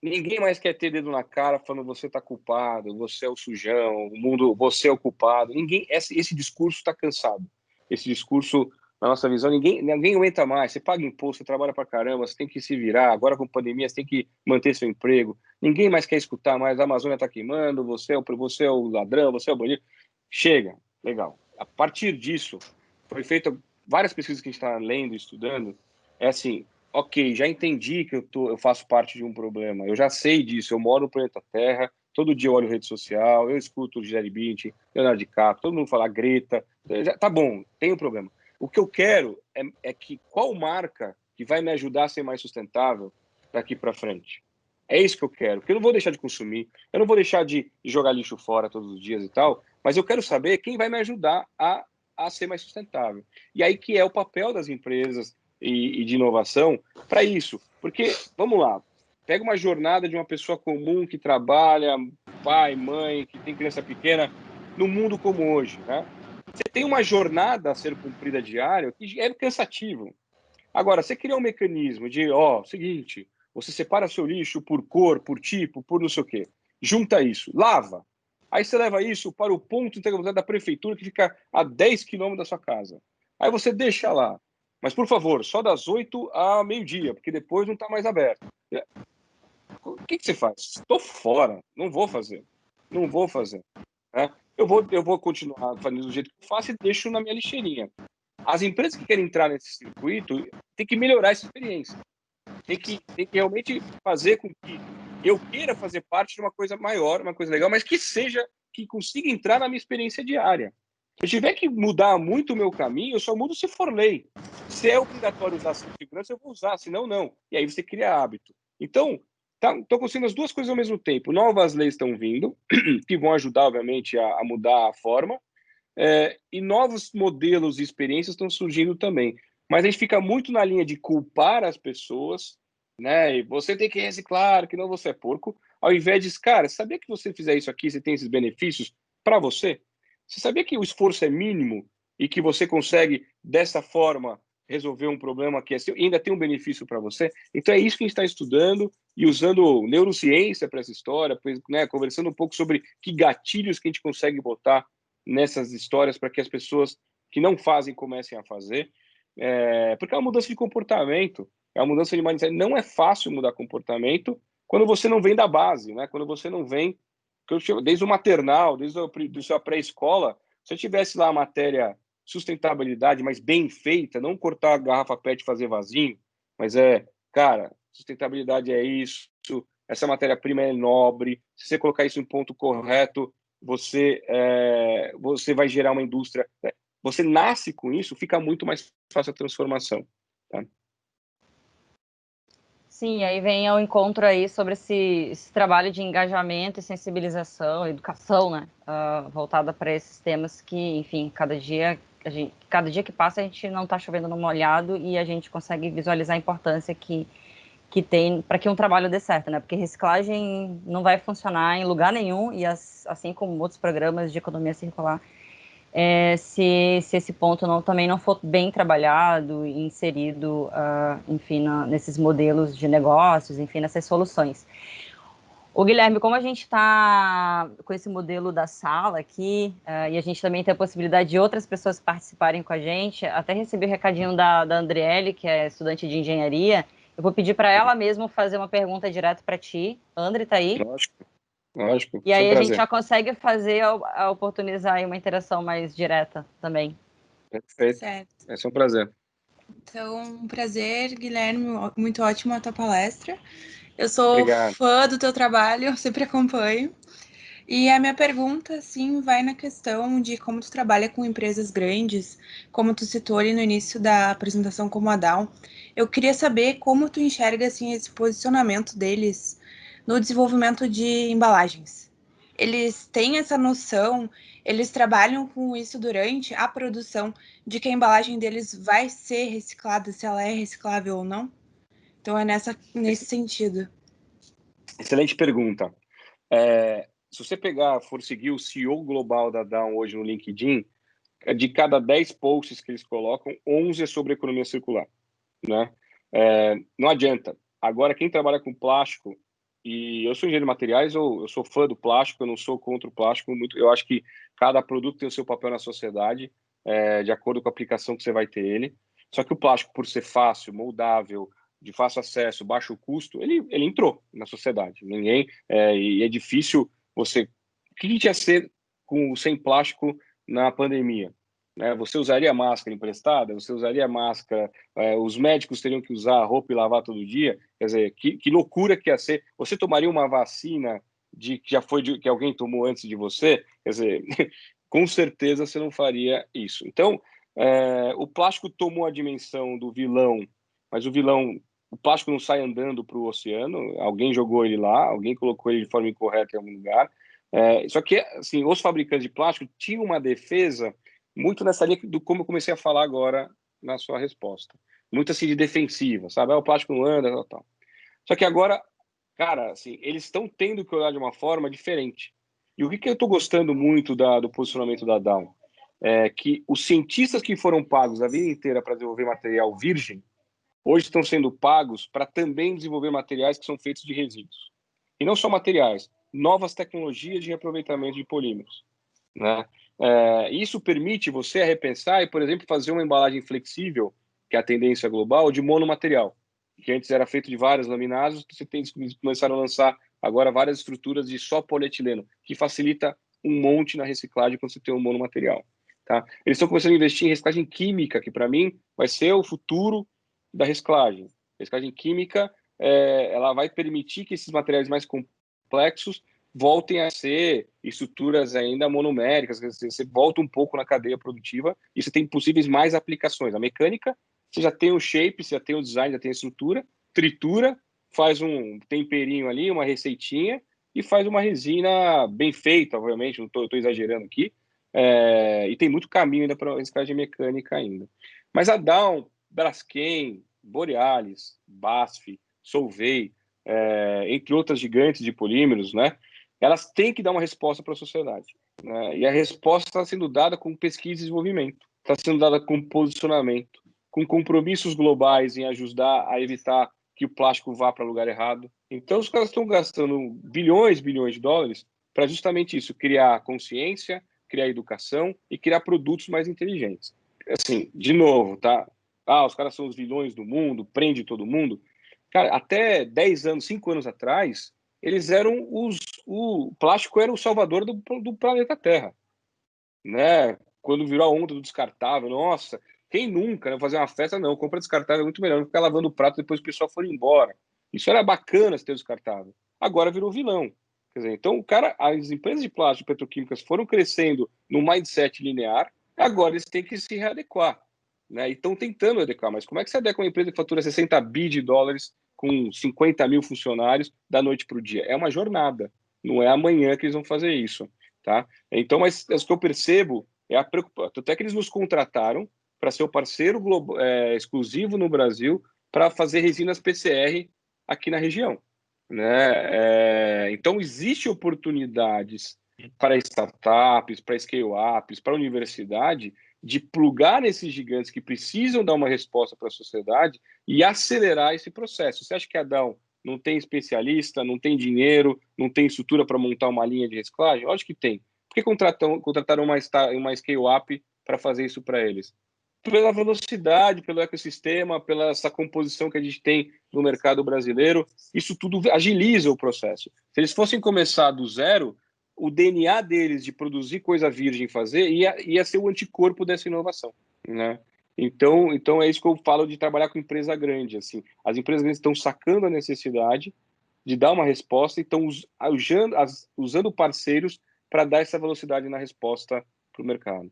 S3: ninguém mais quer ter dedo na cara falando você está culpado, você é o sujão, o mundo, você é o culpado. Esse discurso está cansado. Esse discurso, na nossa visão, ninguém aguenta mais. Você paga imposto, você trabalha pra caramba, você tem que se virar. Agora com pandemia, você tem que manter seu emprego. Ninguém mais quer escutar mais. A Amazônia está queimando, você é o ladrão, você é o bandido. Chega, legal. A partir disso, foi feita várias pesquisas que a gente está lendo, estudando. É assim, ok, já entendi que eu faço parte de um problema. Eu já sei disso. Eu moro no planeta Terra. Todo dia eu olho rede social, eu escuto o Gisele Bündchen, Leonardo DiCaprio, todo mundo fala Greta. Tá bom, tem um problema. O que eu quero é que qual marca que vai me ajudar a ser mais sustentável daqui para frente? É isso que eu quero, porque eu não vou deixar de consumir, eu não vou deixar de jogar lixo fora todos os dias e tal, mas eu quero saber quem vai me ajudar a ser mais sustentável. E aí que é o papel das empresas e de inovação para isso. Porque, vamos lá, pega uma jornada de uma pessoa comum que trabalha, pai, mãe, que tem criança pequena, no mundo como hoje, né? Você tem uma jornada a ser cumprida diária que é cansativo. Agora, você cria um mecanismo de, seguinte, você separa seu lixo por cor, por tipo, por não sei o quê. Junta isso, lava. Aí você leva isso para o ponto integral da prefeitura que fica a 10 quilômetros da sua casa. Aí você deixa lá. Mas, por favor, só das 8 a meio-dia, porque depois não está mais aberto. O que você faz? Estou fora, não vou fazer. Não vou fazer. Né? Eu vou continuar fazendo do jeito que eu faço e deixo na minha lixeirinha. As empresas que querem entrar nesse circuito têm que melhorar essa experiência. Tem que realmente fazer com que eu queira fazer parte de uma coisa maior, uma coisa legal, mas que consiga entrar na minha experiência diária. Se eu tiver que mudar muito o meu caminho, eu só mudo se for lei. Se é obrigatório usar segurança, eu vou usar, senão não. E aí você cria hábito. Então, estou conseguindo as duas coisas ao mesmo tempo. Novas leis estão vindo, que vão ajudar, obviamente, a mudar a forma, e novos modelos e experiências estão surgindo também. Mas a gente fica muito na linha de culpar as pessoas, né? E você tem que reciclar, que não você é porco, ao invés de, cara, sabia que você fizer isso aqui, você tem esses benefícios para você? Você sabia que o esforço é mínimo e que você consegue, dessa forma, resolver um problema que é seu e ainda tem um benefício para você? Então é isso que a gente está estudando e usando neurociência para essa história, né? Conversando um pouco sobre que gatilhos que a gente consegue botar nessas histórias para que as pessoas que não fazem comecem a fazer, porque é uma mudança de comportamento, é uma mudança de mindset. Não é fácil mudar comportamento quando você não vem da base, né? Quando você não vem, desde o maternal, desde a pré-escola, se eu tivesse lá a matéria sustentabilidade, mas bem feita, não cortar a garrafa PET e fazer vasinho, mas cara, sustentabilidade é isso, essa matéria-prima é nobre, se você colocar isso em ponto correto, você vai gerar uma indústria. Você nasce com isso, fica muito mais fácil a transformação. Tá?
S2: Sim, aí vem ao encontro aí sobre esse trabalho de engajamento e sensibilização, educação, né, voltada para esses temas que, enfim, cada dia que passa a gente não está chovendo no molhado e a gente consegue visualizar a importância que tem para que um trabalho dê certo, né? Porque reciclagem não vai funcionar em lugar nenhum e assim como outros programas de economia circular, se esse ponto também não for bem trabalhado e inserido, enfim, nesses modelos de negócios, enfim, nessas soluções. O Guilherme, como a gente está com esse modelo da sala aqui, e a gente também tem a possibilidade de outras pessoas participarem com a gente, até recebi o recadinho da Andriele, que é estudante de engenharia. Eu vou pedir para ela mesmo fazer uma pergunta direto para ti. André, tá aí?
S3: Lógico.
S2: E aí a gente já consegue fazer, oportunizar aí uma interação mais direta também.
S3: Perfeito.
S4: Certo.
S3: Esse é um prazer.
S4: Então, um prazer, Guilherme, muito ótima a tua palestra. Eu sou fã do teu trabalho, sempre acompanho. E a minha pergunta, sim, vai na questão de como tu trabalha com empresas grandes, como tu citou ali no início da apresentação como a Dow. Eu queria saber como tu enxerga, assim, esse posicionamento deles no desenvolvimento de embalagens. Eles têm essa noção, eles trabalham com isso durante a produção de que a embalagem deles vai ser reciclada, se ela é reciclável ou não? Então é nesse sentido.
S3: Excelente pergunta. Se você for seguir o CEO global da Dow hoje no LinkedIn, de cada 10 posts que eles colocam, 11 é sobre economia circular. Né? Não adianta. Agora, quem trabalha com plástico, e eu sou engenheiro de materiais, eu sou fã do plástico, eu não sou contra o plástico, eu acho que cada produto tem o seu papel na sociedade, de acordo com a aplicação que você vai ter ele. Só que o plástico, por ser fácil, moldável, de fácil acesso, baixo custo, ele entrou na sociedade. E é difícil você... O que a gente ia ser sem plástico na pandemia? Você usaria máscara emprestada? Você usaria máscara? Os médicos teriam que usar roupa e lavar todo dia? Quer dizer, que loucura que ia ser. Você tomaria uma vacina que alguém tomou antes de você? Quer dizer, com certeza você não faria isso. Então, o plástico tomou a dimensão do vilão, mas o plástico não sai andando para o oceano, alguém jogou ele lá, alguém colocou ele de forma incorreta em algum lugar. Só que, assim, os fabricantes de plástico tinham uma defesa muito nessa linha do como eu comecei a falar agora na sua resposta. Muito assim de defensiva, sabe? O plástico não anda, tal. Só que agora, cara, assim, eles estão tendo que olhar de uma forma diferente. E o que eu estou gostando muito do posicionamento da Dow é que os cientistas que foram pagos a vida inteira para desenvolver material virgem, hoje estão sendo pagos para também desenvolver materiais que são feitos de resíduos. E não só materiais, novas tecnologias de reaproveitamento de polímeros. Né? Isso permite você repensar e, por exemplo, fazer uma embalagem flexível, que é a tendência global, de monomaterial, que antes era feito de vários laminados, começaram a lançar agora várias estruturas de só polietileno, que facilita um monte na reciclagem quando você tem um monomaterial. Tá? Eles estão começando a investir em reciclagem química, que para mim vai ser o futuro da reciclagem. A reciclagem química ela vai permitir que esses materiais mais complexos voltem a ser estruturas ainda monoméricas, você volta um pouco na cadeia produtiva e você tem possíveis mais aplicações. A mecânica, você já tem o shape, você já tem o design, já tem a estrutura, tritura, faz um temperinho ali, uma receitinha e faz uma resina bem feita, obviamente, não estou exagerando aqui, e tem muito caminho ainda para a reciclagem mecânica ainda. Mas a Dow, Braskem, Borealis, BASF, Solvay, entre outras gigantes de polímeros, né? Elas têm que dar uma resposta para a sociedade. Né? E a resposta está sendo dada com pesquisa e desenvolvimento, está sendo dada com posicionamento, com compromissos globais em ajudar a evitar que o plástico vá para o lugar errado. Então, os caras estão gastando bilhões de dólares para justamente isso, criar consciência, criar educação e criar produtos mais inteligentes. Assim, de novo, tá? Os caras são os vilões do mundo, prende todo mundo. Cara, até 10 anos, 5 anos atrás, eles eram o plástico era o salvador do planeta Terra, né? Quando virou a onda do descartável, nossa, quem nunca, né? Fazer uma festa, não, compra descartável é muito melhor, não ficar lavando o prato depois o pessoal for embora. Isso era bacana se ter descartável. Agora virou vilão. Quer dizer, então, as empresas de plástico petroquímicas foram crescendo no mindset linear, agora eles têm que se readequar, né? E estão tentando adequar, mas como é que se adequa uma empresa que fatura 60 bi de dólares com 50 mil funcionários da noite para o dia? É uma jornada, não é amanhã que eles vão fazer isso, tá? Então, mas o que eu percebo é a preocupação. Até que eles nos contrataram para ser o parceiro exclusivo no Brasil para fazer resinas PCR aqui na região, né? Então, existem oportunidades para startups, para scale-ups, para universidade, de plugar nesses gigantes que precisam dar uma resposta para a sociedade e acelerar esse processo. Você acha que a Dow não tem especialista, não tem dinheiro, não tem estrutura para montar uma linha de reciclagem? Lógico que tem. Por que contrataram uma scale-up para fazer isso para eles? Pela velocidade, pelo ecossistema, pela essa composição que a gente tem no mercado brasileiro, isso tudo agiliza o processo. Se eles fossem começar do zero, o DNA deles de produzir coisa virgem fazer ia ser o anticorpo dessa inovação, né? Então é isso que eu falo de trabalhar com empresa grande. Assim, as empresas grandes estão sacando a necessidade de dar uma resposta e estão usando parceiros para dar essa velocidade na resposta para o mercado.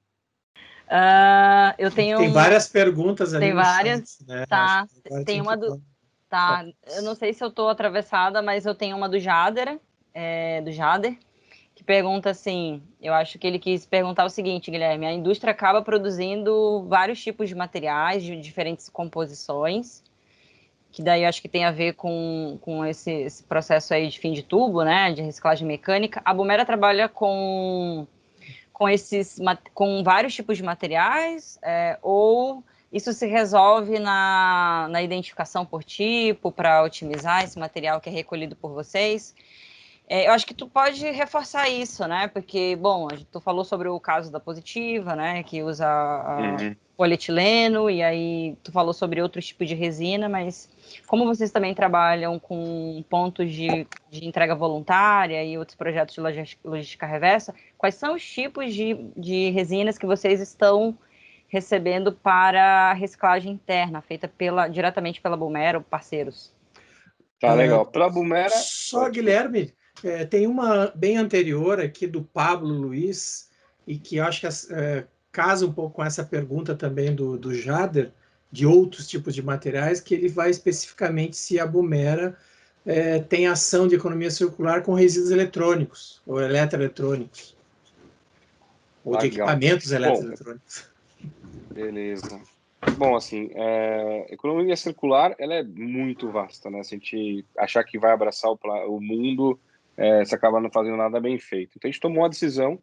S2: Eu tenho
S1: tem várias perguntas ali.
S2: Tem várias.
S1: Chat, né?
S2: Tá. Tem uma do. Tá. Eu não sei se eu estou atravessada, mas eu tenho uma do Jader, que pergunta assim. Eu acho que ele quis perguntar o seguinte, Guilherme: a indústria acaba produzindo vários tipos de materiais de diferentes composições, que daí eu acho que tem a ver com esse processo aí de fim de tubo, né? De reciclagem mecânica. A Bumera trabalha com vários tipos de materiais, ou isso se resolve na identificação por tipo, para otimizar esse material que é recolhido por vocês? Eu acho que tu pode reforçar isso, né? Porque, bom, tu falou sobre o caso da Positiva, né? Que usa polietileno, e aí tu falou sobre outros tipos de resina, mas como vocês também trabalham com pontos de entrega voluntária e outros projetos de logística reversa, quais são os tipos de resinas que vocês estão recebendo para reciclagem interna, feita diretamente pela Bumera ou parceiros?
S3: Tá, legal. Pela Bumera...
S1: Só, Guilherme, tem uma bem anterior aqui do Pablo Luiz, e que eu acho que casa um pouco com essa pergunta também do Jader, de outros tipos de materiais, que ele vai especificamente se a Bumera tem ação de economia circular com resíduos eletrônicos, ou eletroeletrônicos, ou de equipamentos eletroeletrônicos.
S3: Beleza. Bom, assim, economia circular, ela é muito vasta, né? Se a gente achar que vai abraçar o mundo, você acaba não fazendo nada bem feito. Então, a gente tomou uma decisão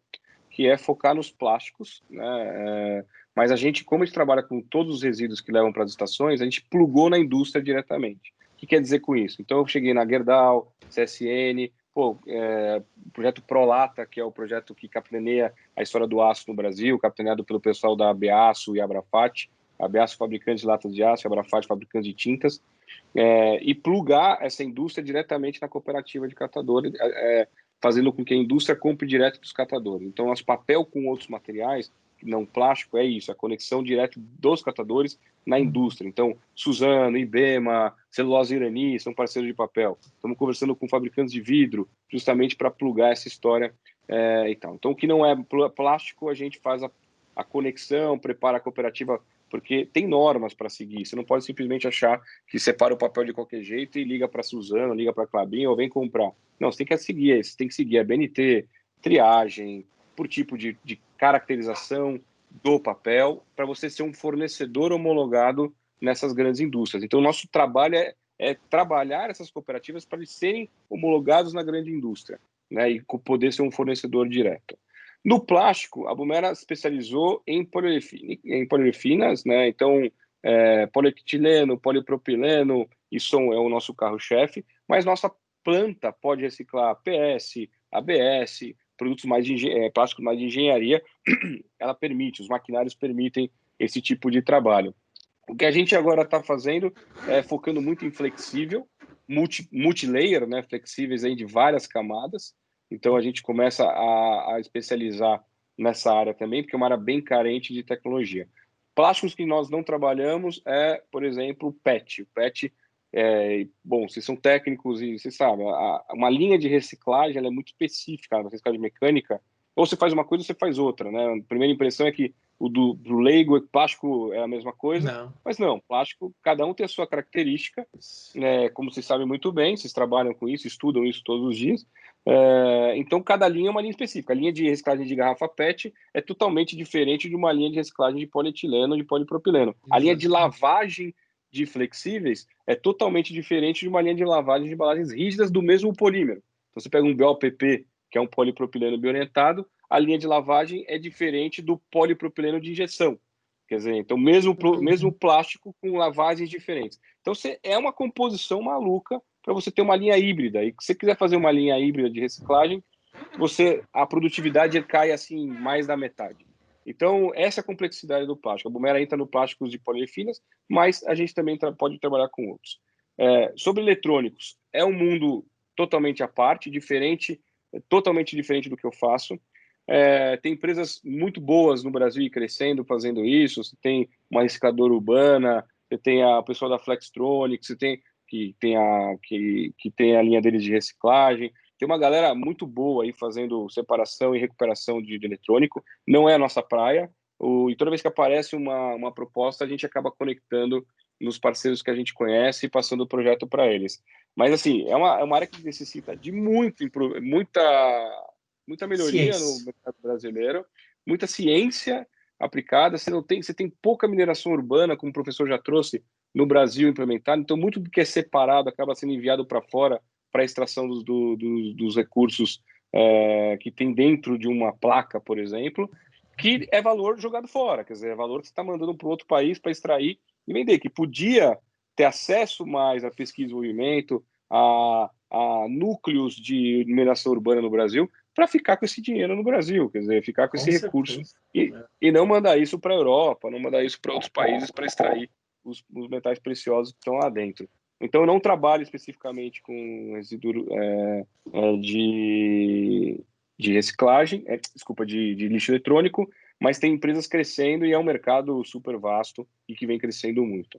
S3: que é focar nos plásticos, né? Mas a gente, como a gente trabalha com todos os resíduos que levam para as estações, a gente plugou na indústria diretamente. O que quer dizer com isso? Então, eu cheguei na Gerdau, CSN, o projeto Prolata, que é o projeto que capitaneia a história do aço no Brasil, capitaneado pelo pessoal da Abeaço e Abrafat, a Abeaço fabricante de latas de aço, a Abrafat fabricante de tintas, e plugar essa indústria diretamente na cooperativa de catadores, fazendo com que a indústria compre direto dos catadores. Então, nosso papel com outros materiais, não plástico, é isso, a conexão direta dos catadores na indústria. Então, Suzano, Ibema, Celulose Irani são parceiros de papel. Estamos conversando com fabricantes de vidro, justamente para plugar essa história e tal. Então, o que não é plástico, a gente faz a conexão, prepara a cooperativa, porque tem normas para seguir. Você não pode simplesmente achar que separa o papel de qualquer jeito e liga para Suzano, liga para Klabin ou vem comprar. Não, você tem que seguir a BNT, triagem, por tipo de caracterização do papel, para você ser um fornecedor homologado nessas grandes indústrias. Então, o nosso trabalho é trabalhar essas cooperativas para eles serem homologados na grande indústria, né, e poder ser um fornecedor direto. No plástico, a Bumera especializou em poliefinas, né? Então, polietileno, polipropileno, isso é o nosso carro-chefe, mas nossa planta pode reciclar PS, ABS, produtos mais de plásticos mais de engenharia, ela permite, os maquinários permitem esse tipo de trabalho. O que a gente agora está fazendo é focando muito em flexível, multilayer, né, flexíveis aí de várias camadas. Então a gente começa a especializar nessa área também, porque é uma área bem carente de tecnologia. Plásticos que nós não trabalhamos é, por exemplo, o PET. O PET, bom, vocês são técnicos e vocês sabem, uma linha de reciclagem ela é muito específica, a reciclagem mecânica, ou você faz uma coisa ou você faz outra, né? A primeira impressão é que o do leigo, plástico é a mesma coisa, mas não, plástico, cada um tem a sua característica, né? Como vocês sabem muito bem, vocês trabalham com isso, estudam isso todos os dias, então cada linha é uma linha específica. A linha de reciclagem de garrafa PET é totalmente diferente de uma linha de reciclagem de polietileno, de polipropileno. Exatamente. A linha de lavagem de flexíveis é totalmente diferente de uma linha de lavagem de embalagens rígidas do mesmo polímero. Então você pega um BOPP, que é um polipropileno bioorientado, a linha de lavagem é diferente do polipropileno de injeção. Quer dizer, então mesmo plástico com lavagens diferentes. Então é uma composição maluca para você ter uma linha híbrida. E se você quiser fazer uma linha híbrida de reciclagem, a produtividade cai assim mais da metade. Então essa é a complexidade do plástico. A Boomera entra no plásticos de polifinas, mas a gente também pode trabalhar com outros. Sobre eletrônicos, é um mundo totalmente à parte, totalmente diferente do que eu faço. Tem empresas muito boas no Brasil e crescendo, fazendo isso. Você tem uma recicladora urbana, você tem a pessoa da Flextronics, você tem que tem a linha deles de reciclagem. Tem uma galera muito boa aí fazendo separação e recuperação de eletrônico. Não é a nossa praia. E toda vez que aparece uma proposta, a gente acaba conectando nos parceiros que a gente conhece e passando o projeto para eles. Mas, assim, é uma área que necessita de muita melhoria no mercado brasileiro, muita ciência aplicada. Você tem pouca mineração urbana, como o professor já trouxe, no Brasil implementado. Então, muito do que é separado acaba sendo enviado para fora para a extração dos recursos que tem dentro de uma placa, por exemplo, que é valor jogado fora. Quer dizer, é valor que você está mandando para outro país para extrair e vender, que podia ter acesso mais à pesquisa e desenvolvimento, a núcleos de mineração urbana no Brasil, para ficar com esse dinheiro no Brasil, quer dizer, ficar com esse recurso e não mandar isso para a Europa, não mandar isso para outros países para extrair os metais preciosos que estão lá dentro. Então, eu não trabalho especificamente com resíduo de reciclagem, de lixo eletrônico, mas tem empresas crescendo e é um mercado super vasto e que vem crescendo muito.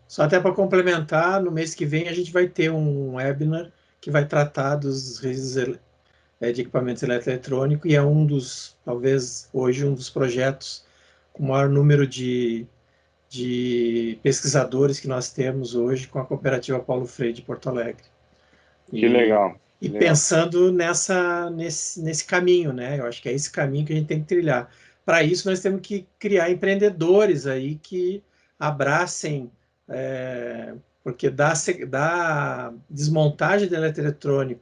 S1: Só até para complementar, no mês que vem a gente vai ter um webinar que vai tratar dos resíduos de equipamentos eletroeletrônicos e talvez hoje, um dos projetos com o maior número de pesquisadores que nós temos hoje com a Cooperativa Paulo Freire de Porto Alegre.
S3: Que legal.
S1: E pensando nesse caminho, né? Eu acho que é esse caminho que a gente tem que trilhar. Para isso, nós temos que criar empreendedores aí que abracem, porque da desmontagem do eletroeletrônico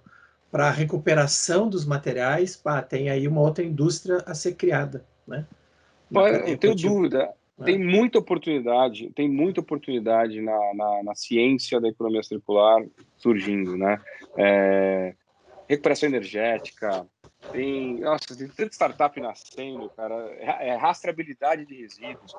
S1: para a recuperação dos materiais, tem aí uma outra indústria a ser criada, né?
S3: Eu tenho dúvida. Tem muita oportunidade na ciência da economia circular surgindo, né? Recuperação energética, tem tanta startup nascendo, cara. Rastreabilidade de resíduos,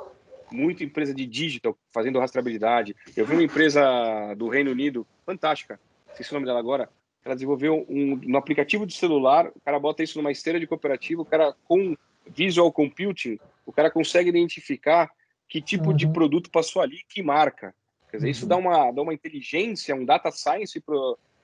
S3: muita empresa de digital fazendo rastreabilidade. Eu vi uma empresa do Reino Unido, fantástica, não sei se é o nome dela agora, ela desenvolveu um aplicativo de celular, o cara bota isso numa esteira de cooperativa, o cara com visual computing, o cara consegue identificar que tipo de produto passou ali, que marca. Quer dizer, isso dá uma inteligência, um data science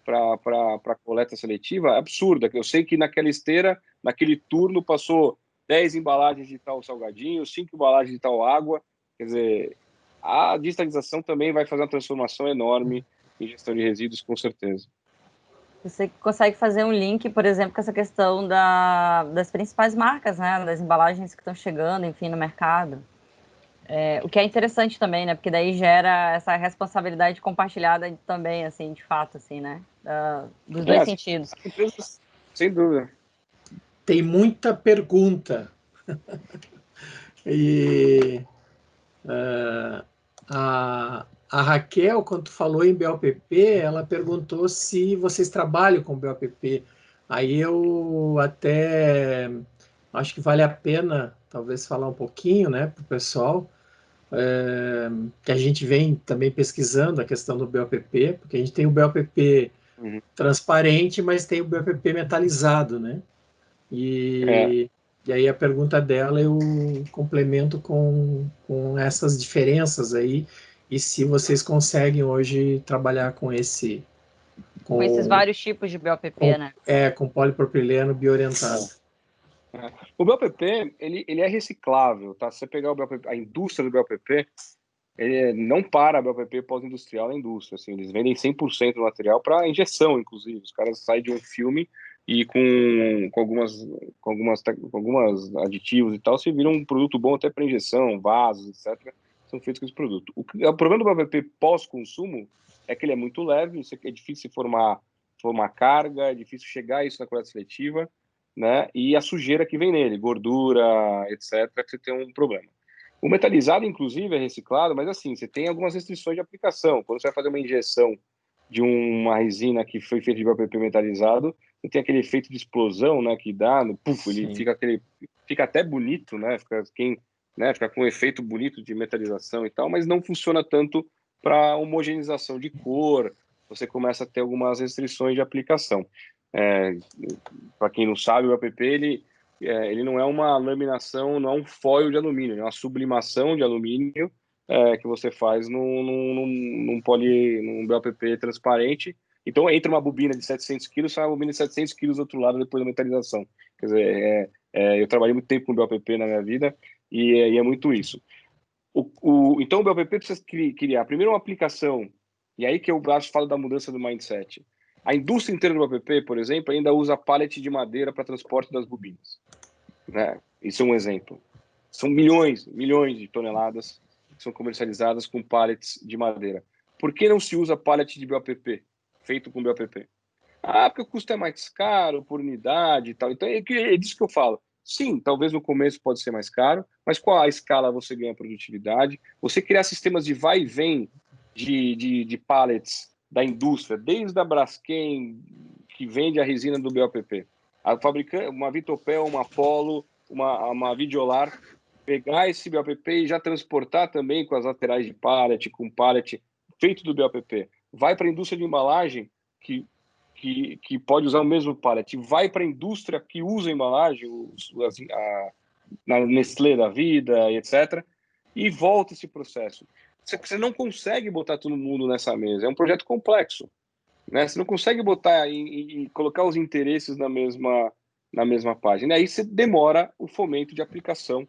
S3: para coleta seletiva absurda. Eu sei que naquela esteira, naquele turno, passou 10 embalagens de tal salgadinho, 5 embalagens de tal água. Quer dizer, a digitalização também vai fazer uma transformação enorme em gestão de resíduos, com certeza.
S2: Você consegue fazer um link, por exemplo, com essa questão das principais marcas, né? Das embalagens que estão chegando, enfim, no mercado. O que é interessante também, né? Porque daí gera essa responsabilidade compartilhada também, assim, de fato, assim, né? Dos dois sentidos.
S3: Sem dúvida.
S1: Tem muita pergunta. E a Raquel, quando tu falou em BOPP, ela perguntou se vocês trabalham com BOPP Aí eu até acho que vale a pena, talvez, falar um pouquinho, né, para o pessoal, que a gente vem também pesquisando a questão do BOPP, porque a gente tem o BOPP
S3: Uhum.
S1: transparente, mas tem o BOPP metalizado, né? E aí a pergunta dela eu complemento com essas diferenças aí, e se vocês conseguem hoje trabalhar com
S2: Com esses
S1: com,
S2: vários tipos de BOPP, né?
S1: com polipropileno biorientado.
S3: O BOPP, ele é reciclável, tá? Se você pegar o BOPP, a indústria do BOPP, ele não para a BOPP pós-industrial na indústria, assim, eles vendem 100% do material para injeção, inclusive. Os caras saem de um filme e com algumas aditivos e tal, se vira um produto bom até para injeção, vasos, etc. São feitos com esse produto. O problema do BOPP pós-consumo é que ele é muito leve, é difícil formar carga, é difícil chegar a isso na coleta seletiva, né? E a sujeira que vem nele, gordura, etc., que você tem um problema. O metalizado, inclusive, é reciclado, mas assim, você tem algumas restrições de aplicação. Quando você vai fazer uma injeção de uma resina que foi feita de BOPP metalizado, você tem aquele efeito de explosão, né, que dá, no puff, ele fica até bonito, né, fica com um efeito bonito de metalização e tal, mas não funciona tanto para homogeneização de cor. Você começa a ter algumas restrições de aplicação. Para quem não sabe, o BOPP, ele não é uma laminação, não é um foil de alumínio, é uma sublimação de alumínio que você faz num BOPP transparente. Então, entra uma bobina de 700 quilos, sai uma bobina de 700 quilos do outro lado depois da metalização. Quer dizer, eu trabalhei muito tempo com BOPP na minha vida e é muito isso. Então, o BOPP precisa criar, primeiro, uma aplicação, e aí que eu acho que falo da mudança do mindset. A indústria inteira do BOPP, por exemplo, ainda usa pallet de madeira para transporte das bobinas, né? Isso é um exemplo. São milhões de toneladas que são comercializadas com pallets de madeira. Por que não se usa pallet de BOPP, feito com BOPP? Porque o custo é mais caro por unidade e tal. Então, é disso que eu falo. Sim, talvez no começo pode ser mais caro, mas com a escala você ganha produtividade. Você criar sistemas de vai e vem de pallets da indústria, desde a Braskem, que vende a resina do BOPP, a fabricante, uma Vitopel, uma Apollo, uma Videolar, pegar esse BOPP e já transportar também com as laterais de pallet, com pallet feito do BOPP. Vai para a indústria de embalagem, que pode usar o mesmo pallet, vai para a indústria que usa a embalagem, na Nestlé da vida, etc., e volta esse processo. Você não consegue botar todo mundo nessa mesa, é um projeto complexo, né? Você não consegue botar e colocar os interesses na mesma página. E aí você demora o fomento de aplicação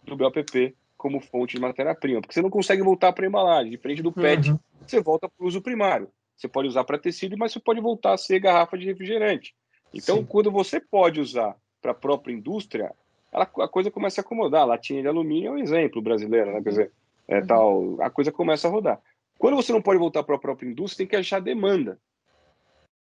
S3: do BOPP como fonte de matéria-prima, porque você não consegue voltar para a embalagem, diferente do PET, você volta para o uso primário. Você pode usar para tecido, mas você pode voltar a ser garrafa de refrigerante. Então, sim, quando você pode usar para a própria indústria, a coisa começa a acomodar. A latinha de alumínio é um exemplo brasileiro, né? Quer dizer, a coisa começa a rodar. Quando você não pode voltar para a própria indústria, tem que achar demanda.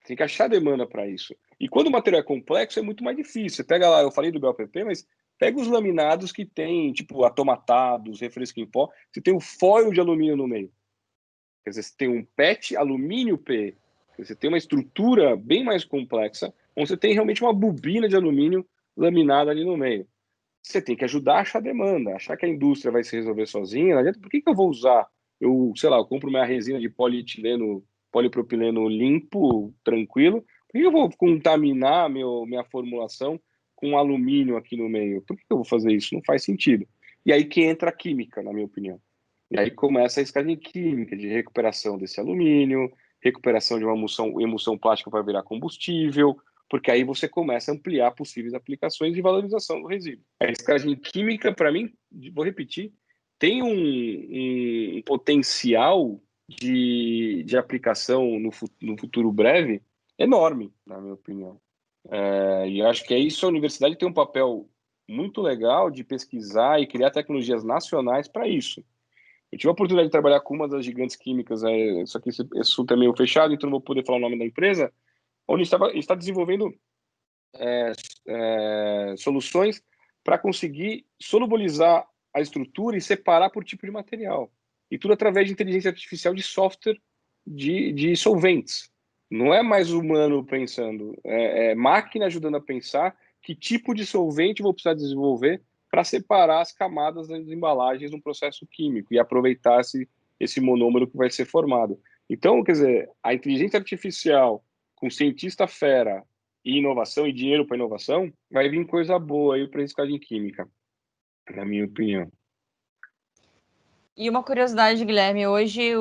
S3: Tem que achar demanda para isso. E quando o material é complexo, é muito mais difícil. Você pega lá, eu falei do BOPP, mas pega os laminados que tem, tipo, atomatados, refresco em pó, você tem um foil de alumínio no meio. Quer dizer, você tem um PET alumínio PE. Você tem uma estrutura bem mais complexa, onde você tem realmente uma bobina de alumínio laminada ali no meio. Você tem que ajudar a achar demanda, achar que a indústria vai se resolver sozinha. Não adianta, por que eu vou usar? Eu compro minha resina de polipropileno limpo, tranquilo. Por que eu vou contaminar minha formulação com alumínio aqui no meio? Por que eu vou fazer isso? Não faz sentido. E aí que entra a química, na minha opinião. E aí começa a escala química de recuperação desse alumínio, recuperação de uma emulsão plástica para virar combustível, porque aí você começa a ampliar possíveis aplicações de valorização do resíduo. A escalagem química, para mim, vou repetir, tem um potencial de aplicação no futuro breve enorme, na minha opinião. E eu acho que é isso. A universidade tem um papel muito legal de pesquisar e criar tecnologias nacionais para isso. Eu tive a oportunidade de trabalhar com uma das gigantes químicas, só que esse assunto é meio fechado, então não vou poder falar o nome da empresa, onde está desenvolvendo soluções para conseguir solubilizar a estrutura e separar por tipo de material. E tudo através de inteligência artificial de software de solventes. Não é mais humano pensando, é máquina ajudando a pensar que tipo de solvente vou precisar desenvolver para separar as camadas das embalagens no processo químico e aproveitar esse monômero que vai ser formado. Então, quer dizer, a inteligência artificial com cientista fera e inovação e dinheiro para inovação, vai vir coisa boa aí para a reciclagem química, na minha opinião.
S2: E uma curiosidade, Guilherme, hoje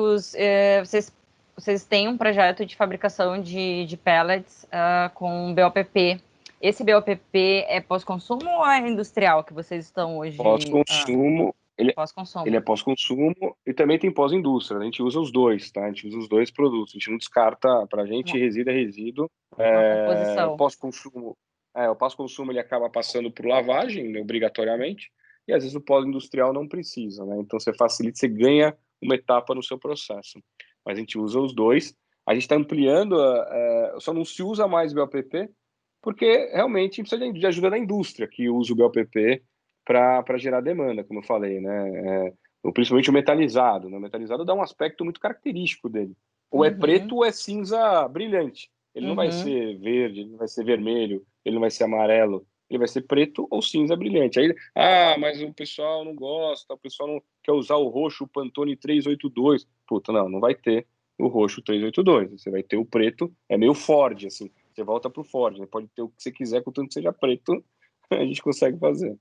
S2: vocês têm um projeto de fabricação de pellets com BOPP. Esse BOPP é pós-consumo ou é industrial que vocês estão hoje?
S3: Pós-consumo.
S2: Pós-consumo.
S3: Ele é pós-consumo e também tem pós-indústria. A gente usa os dois, tá? A gente usa os dois produtos. A gente não descarta, para a gente, resíduo é resíduo.
S2: Composição.
S3: Pós-consumo, o pós-consumo ele acaba passando por lavagem, né, obrigatoriamente, e às vezes o pós-industrial não precisa, né? Então você facilita, você ganha uma etapa no seu processo. Mas a gente usa os dois. A gente está ampliando, só não se usa mais BOPP, porque realmente precisa de ajuda da indústria que usa o BOPP para gerar demanda, como eu falei, né? Principalmente o metalizado. Né? O metalizado dá um aspecto muito característico dele. Ou é preto ou é cinza brilhante. Ele não vai ser verde, ele não vai ser vermelho, ele não vai ser amarelo. Ele vai ser preto ou cinza brilhante. Aí, mas o pessoal não gosta, o pessoal não quer usar o roxo, o Pantone 382. Puta, não vai ter o roxo 382. Você vai ter o preto, é meio Ford, assim. Você volta pro Ford, né? Pode ter o que você quiser, contanto que seja preto, a gente consegue fazer.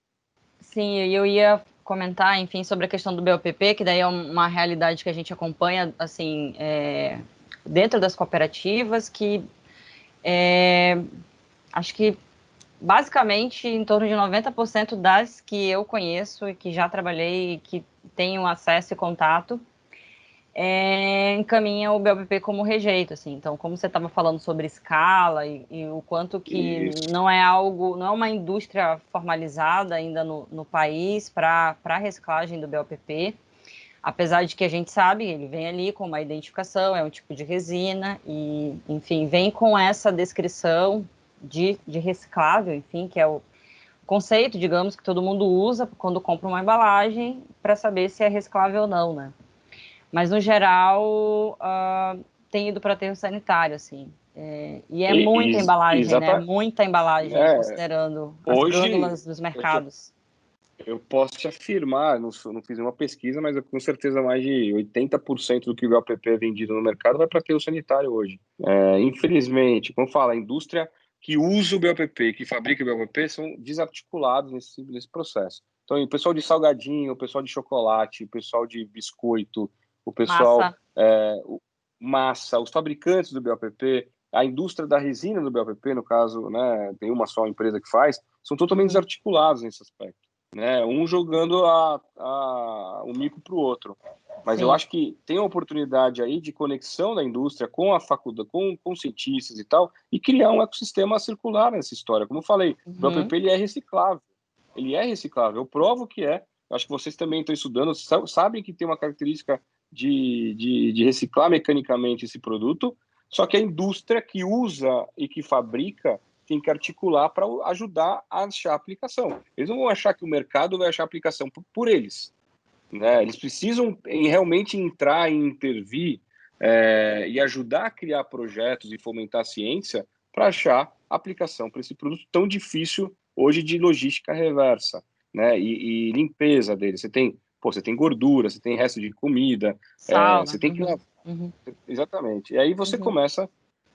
S2: Sim, eu ia comentar, enfim, sobre a questão do BOPP, que daí é uma realidade que a gente acompanha, assim, dentro das cooperativas, que acho que, basicamente, em torno de 90% das que eu conheço e que já trabalhei e que tenho acesso e contato, encaminha o BOPP como rejeito, assim. Então, como você estava falando sobre escala e o quanto que não é uma indústria formalizada ainda no país para reciclagem do BOPP, apesar de que a gente sabe, ele vem ali com uma identificação, é um tipo de resina e, enfim, vem com essa descrição de reciclável, enfim, que é o conceito, digamos, que todo mundo usa quando compra uma embalagem para saber se é reciclável ou não, né? Mas, no geral, tem ido para aterro sanitário, assim. E é muita embalagem, né? Muita embalagem, considerando as glândulas dos mercados.
S3: Eu posso te afirmar, não fiz uma pesquisa, mas com certeza mais de 80% do que o BOPP é vendido no mercado vai para aterro sanitário hoje. Infelizmente, como fala, a indústria que usa o BOPP, que fabrica o BOPP, são desarticulados nesse processo. Então, o pessoal de salgadinho, o pessoal de chocolate, o pessoal de biscoito, o pessoal massa, os fabricantes do BOPP, a indústria da resina do BOPP, no caso, né, tem uma só empresa que faz, são totalmente desarticulados nesse aspecto, né, um jogando o mico para o outro. Mas eu acho que tem uma oportunidade aí de conexão da indústria com a faculdade, com cientistas e tal, e criar um ecossistema circular nessa história. Como eu falei, o BOPP ele é reciclável. Ele é reciclável. Eu provo que é. Acho que vocês também estão estudando, sabem que tem uma característica de reciclar mecanicamente esse produto, só que a indústria que usa e que fabrica tem que articular para ajudar a achar a aplicação. Eles não vão achar que o mercado vai achar a aplicação por eles. Né? Eles precisam realmente entrar e intervir e ajudar a criar projetos e fomentar a ciência para achar aplicação para esse produto tão difícil hoje de logística reversa, né? E limpeza dele. Você tem gordura, você tem resto de comida,
S2: sal,
S3: você tem que exatamente. E aí você começa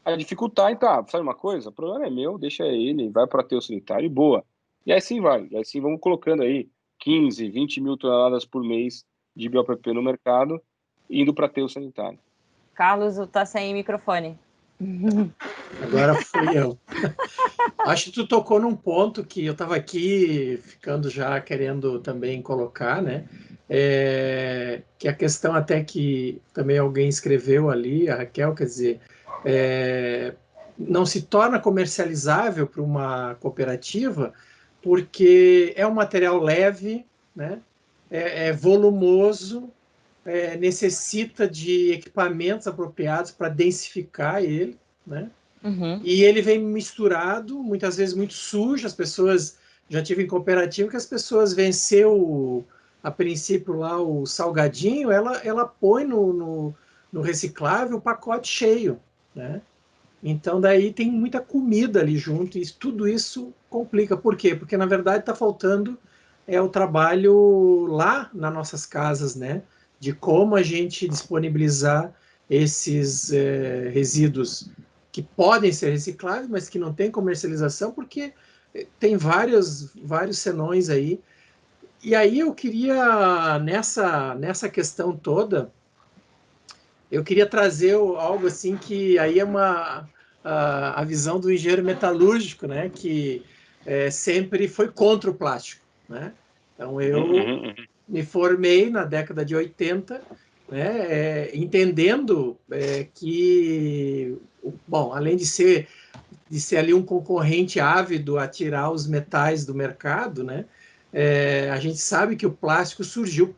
S3: a dificultar. Então, sabe uma coisa? O problema é meu, deixa ele, vai para aterro sanitário e boa. E assim vai. E assim vamos colocando aí 15, 20 mil toneladas por mês de BOPP no mercado, indo para aterro sanitário.
S2: Carlos, está sem microfone.
S1: Agora fui eu. Acho que tu tocou num ponto que eu estava aqui ficando já querendo também colocar, né? Que a questão até que também alguém escreveu ali, a Raquel, quer dizer, não se torna comercializável para uma cooperativa porque é um material leve, né? É volumoso, necessita de equipamentos apropriados para densificar ele, né? E ele vem misturado, muitas vezes muito sujo. As pessoas, já tive em cooperativa que as pessoas venceu a princípio lá o salgadinho, ela põe no reciclável o pacote cheio, né? Então, daí tem muita comida ali junto, e tudo isso complica. Por quê? Porque, na verdade, está faltando o trabalho lá nas nossas casas, né? De como a gente disponibilizar esses resíduos que podem ser recicláveis, mas que não tem comercialização, porque tem vários senões aí. E aí eu queria, nessa questão toda, eu queria trazer algo assim que aí é a visão do engenheiro metalúrgico, né? Que sempre foi contra o plástico, né? Então eu me formei na década de 80, né? Entendendo que, bom, além de ser ali um concorrente ávido a tirar os metais do mercado, né? A gente sabe que o plástico surgiu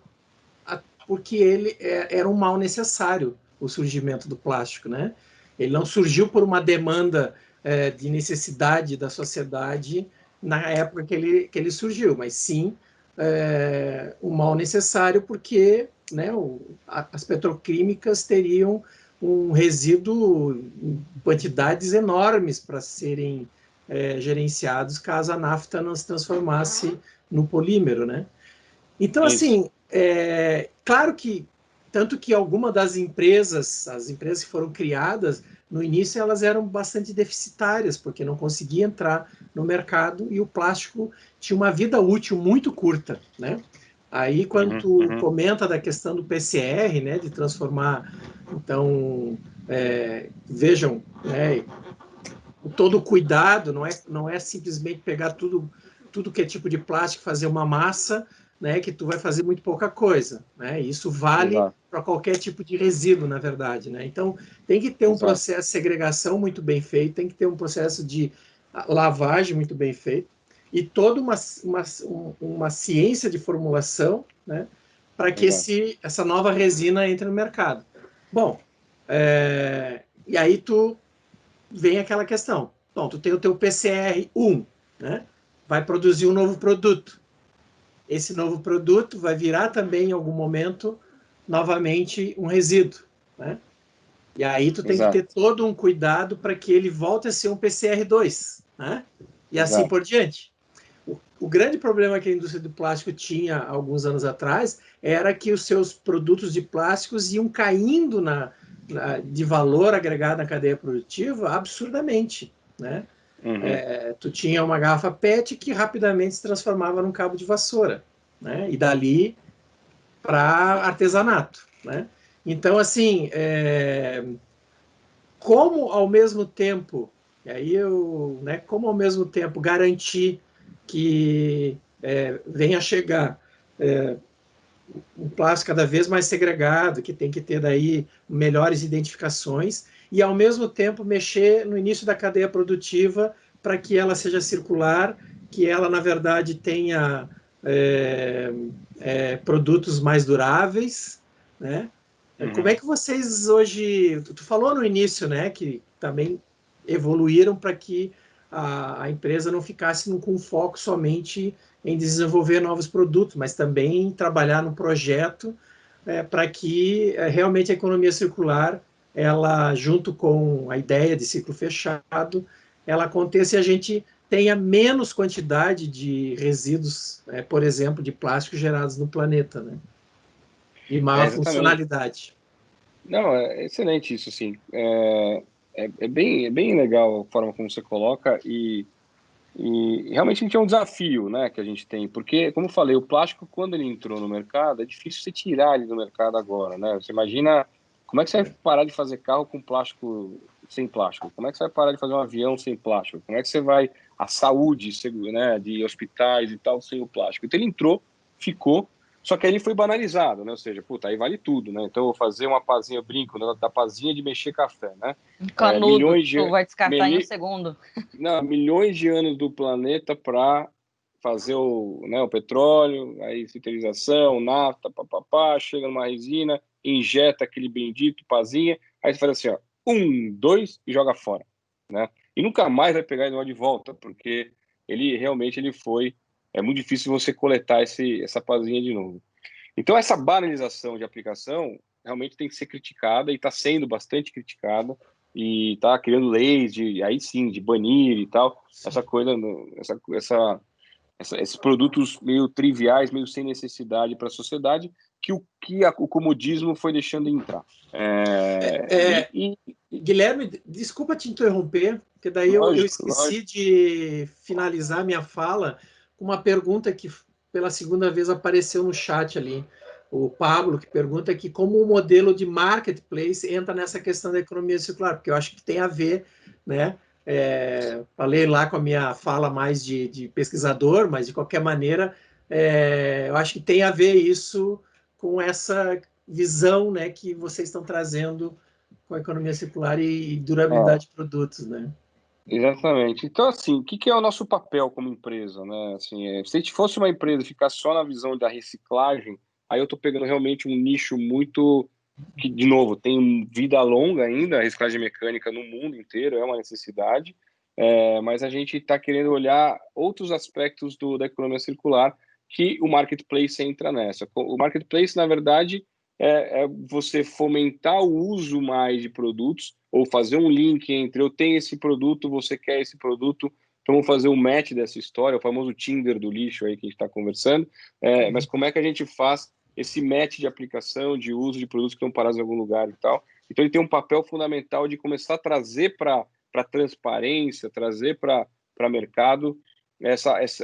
S1: porque ele era um mal necessário, o surgimento do plástico, né? Ele não surgiu por uma demanda de necessidade da sociedade na época que ele surgiu, mas sim um mal necessário porque, né, as petroquímicas teriam um resíduo em quantidades enormes para serem gerenciados caso a nafta não se transformasse no polímero, né? Então, assim, claro que, tanto que algumas das empresas, as empresas que foram criadas, no início elas eram bastante deficitárias, porque não conseguiam entrar no mercado e o plástico tinha uma vida útil muito curta, né? Aí, quando tu comenta da questão do PCR, né, de transformar, então, vejam, né, todo o cuidado, não é simplesmente pegar tudo que é tipo de plástico, fazer uma massa, né, que tu vai fazer muito pouca coisa, né? Isso vale para qualquer tipo de resíduo, na verdade, né? Então, tem que ter um processo de segregação muito bem feito, tem que ter um processo de lavagem muito bem feito e toda uma ciência de formulação, né, para que essa nova resina entre no mercado. Bom, e aí vem aquela questão. Bom, tu tem o teu PCR-1, né? Vai produzir um novo produto. Esse novo produto vai virar também, em algum momento, novamente um resíduo, né? E aí tu tem que ter todo um cuidado para que ele volte a ser um PCR2, né? E assim por diante. O grande problema que a indústria do plástico tinha alguns anos atrás era que os seus produtos de plásticos iam caindo de valor agregado na cadeia produtiva absurdamente, né? Tu tinha uma garrafa PET que rapidamente se transformava num cabo de vassoura, né? E dali para artesanato, né? Então, assim, como ao mesmo tempo, como ao mesmo tempo garantir que venha a chegar um plástico cada vez mais segregado, que tem que ter daí melhores identificações, e ao mesmo tempo mexer no início da cadeia produtiva para que ela seja circular, que ela, na verdade, tenha produtos mais duráveis, né? Como é que vocês hoje... Tu falou no início, né, que também evoluíram para que a empresa não ficasse com foco somente em desenvolver novos produtos, mas também trabalhar no projeto para que realmente a economia circular, ela, junto com a ideia de ciclo fechado, ela aconteça e a gente tenha menos quantidade de resíduos, por exemplo, de plástico gerados no planeta, né? E maior funcionalidade.
S3: Não, é excelente isso, sim. É bem legal a forma como você coloca e realmente a gente é um desafio, né, que a gente tem, porque, como eu falei, o plástico, quando ele entrou no mercado, é difícil você tirar ele do mercado agora, né? Você imagina como é que você vai parar de fazer carro com plástico sem plástico? Como é que você vai parar de fazer um avião sem plástico? Como é que você vai a saúde, né, de hospitais e tal sem o plástico? Então ele entrou, ficou, só que aí ele foi banalizado, né? Ou seja, puta, aí vale tudo, né? Então eu vou fazer uma pazinha, eu brinco, né, da pazinha de mexer café, né?
S2: Canudo, tu vai descartar em um segundo.
S3: Não, milhões de anos do planeta para fazer o petróleo, aí sintetização, nafta, papapá, chega numa resina, injeta aquele bendito pazinha, aí você faz assim, ó, 1, 2 e joga fora, né? E nunca mais vai pegar ele de volta, porque ele realmente foi, é muito difícil você coletar essa pazinha de novo. Então essa banalização de aplicação realmente tem que ser criticada e está sendo bastante criticada. e tá criando leis aí sim, de banir e tal, essa coisa, esses produtos meio triviais, meio sem necessidade para a sociedade, que o comodismo foi deixando entrar.
S1: Guilherme, desculpa te interromper, porque daí eu esqueci de finalizar minha fala com uma pergunta que pela segunda vez apareceu no chat ali. O Pablo, que pergunta aqui como o modelo de marketplace entra nessa questão da economia circular, porque eu acho que tem a ver, né? Falei lá com a minha fala mais de pesquisador, mas de qualquer maneira, eu acho que tem a ver isso com essa visão, né, que vocês estão trazendo com a economia circular e durabilidade de produtos, né?
S3: Exatamente. Então, assim, o que é o nosso papel como empresa, né? Assim, se a gente fosse uma empresa e ficar só na visão da reciclagem, aí eu estou pegando realmente um nicho muito que, de novo, tem vida longa ainda, a reciclagem mecânica no mundo inteiro é uma necessidade, mas a gente está querendo olhar outros aspectos da economia circular que o marketplace entra nessa. O marketplace, na verdade, é você fomentar o uso mais de produtos ou fazer um link entre eu tenho esse produto, você quer esse produto, então vamos fazer um match dessa história, o famoso Tinder do lixo aí que a gente está conversando, mas como é que a gente faz esse match de aplicação, de uso de produtos que estão parados em algum lugar e tal. Então ele tem um papel fundamental de começar a trazer para transparência, trazer para mercado,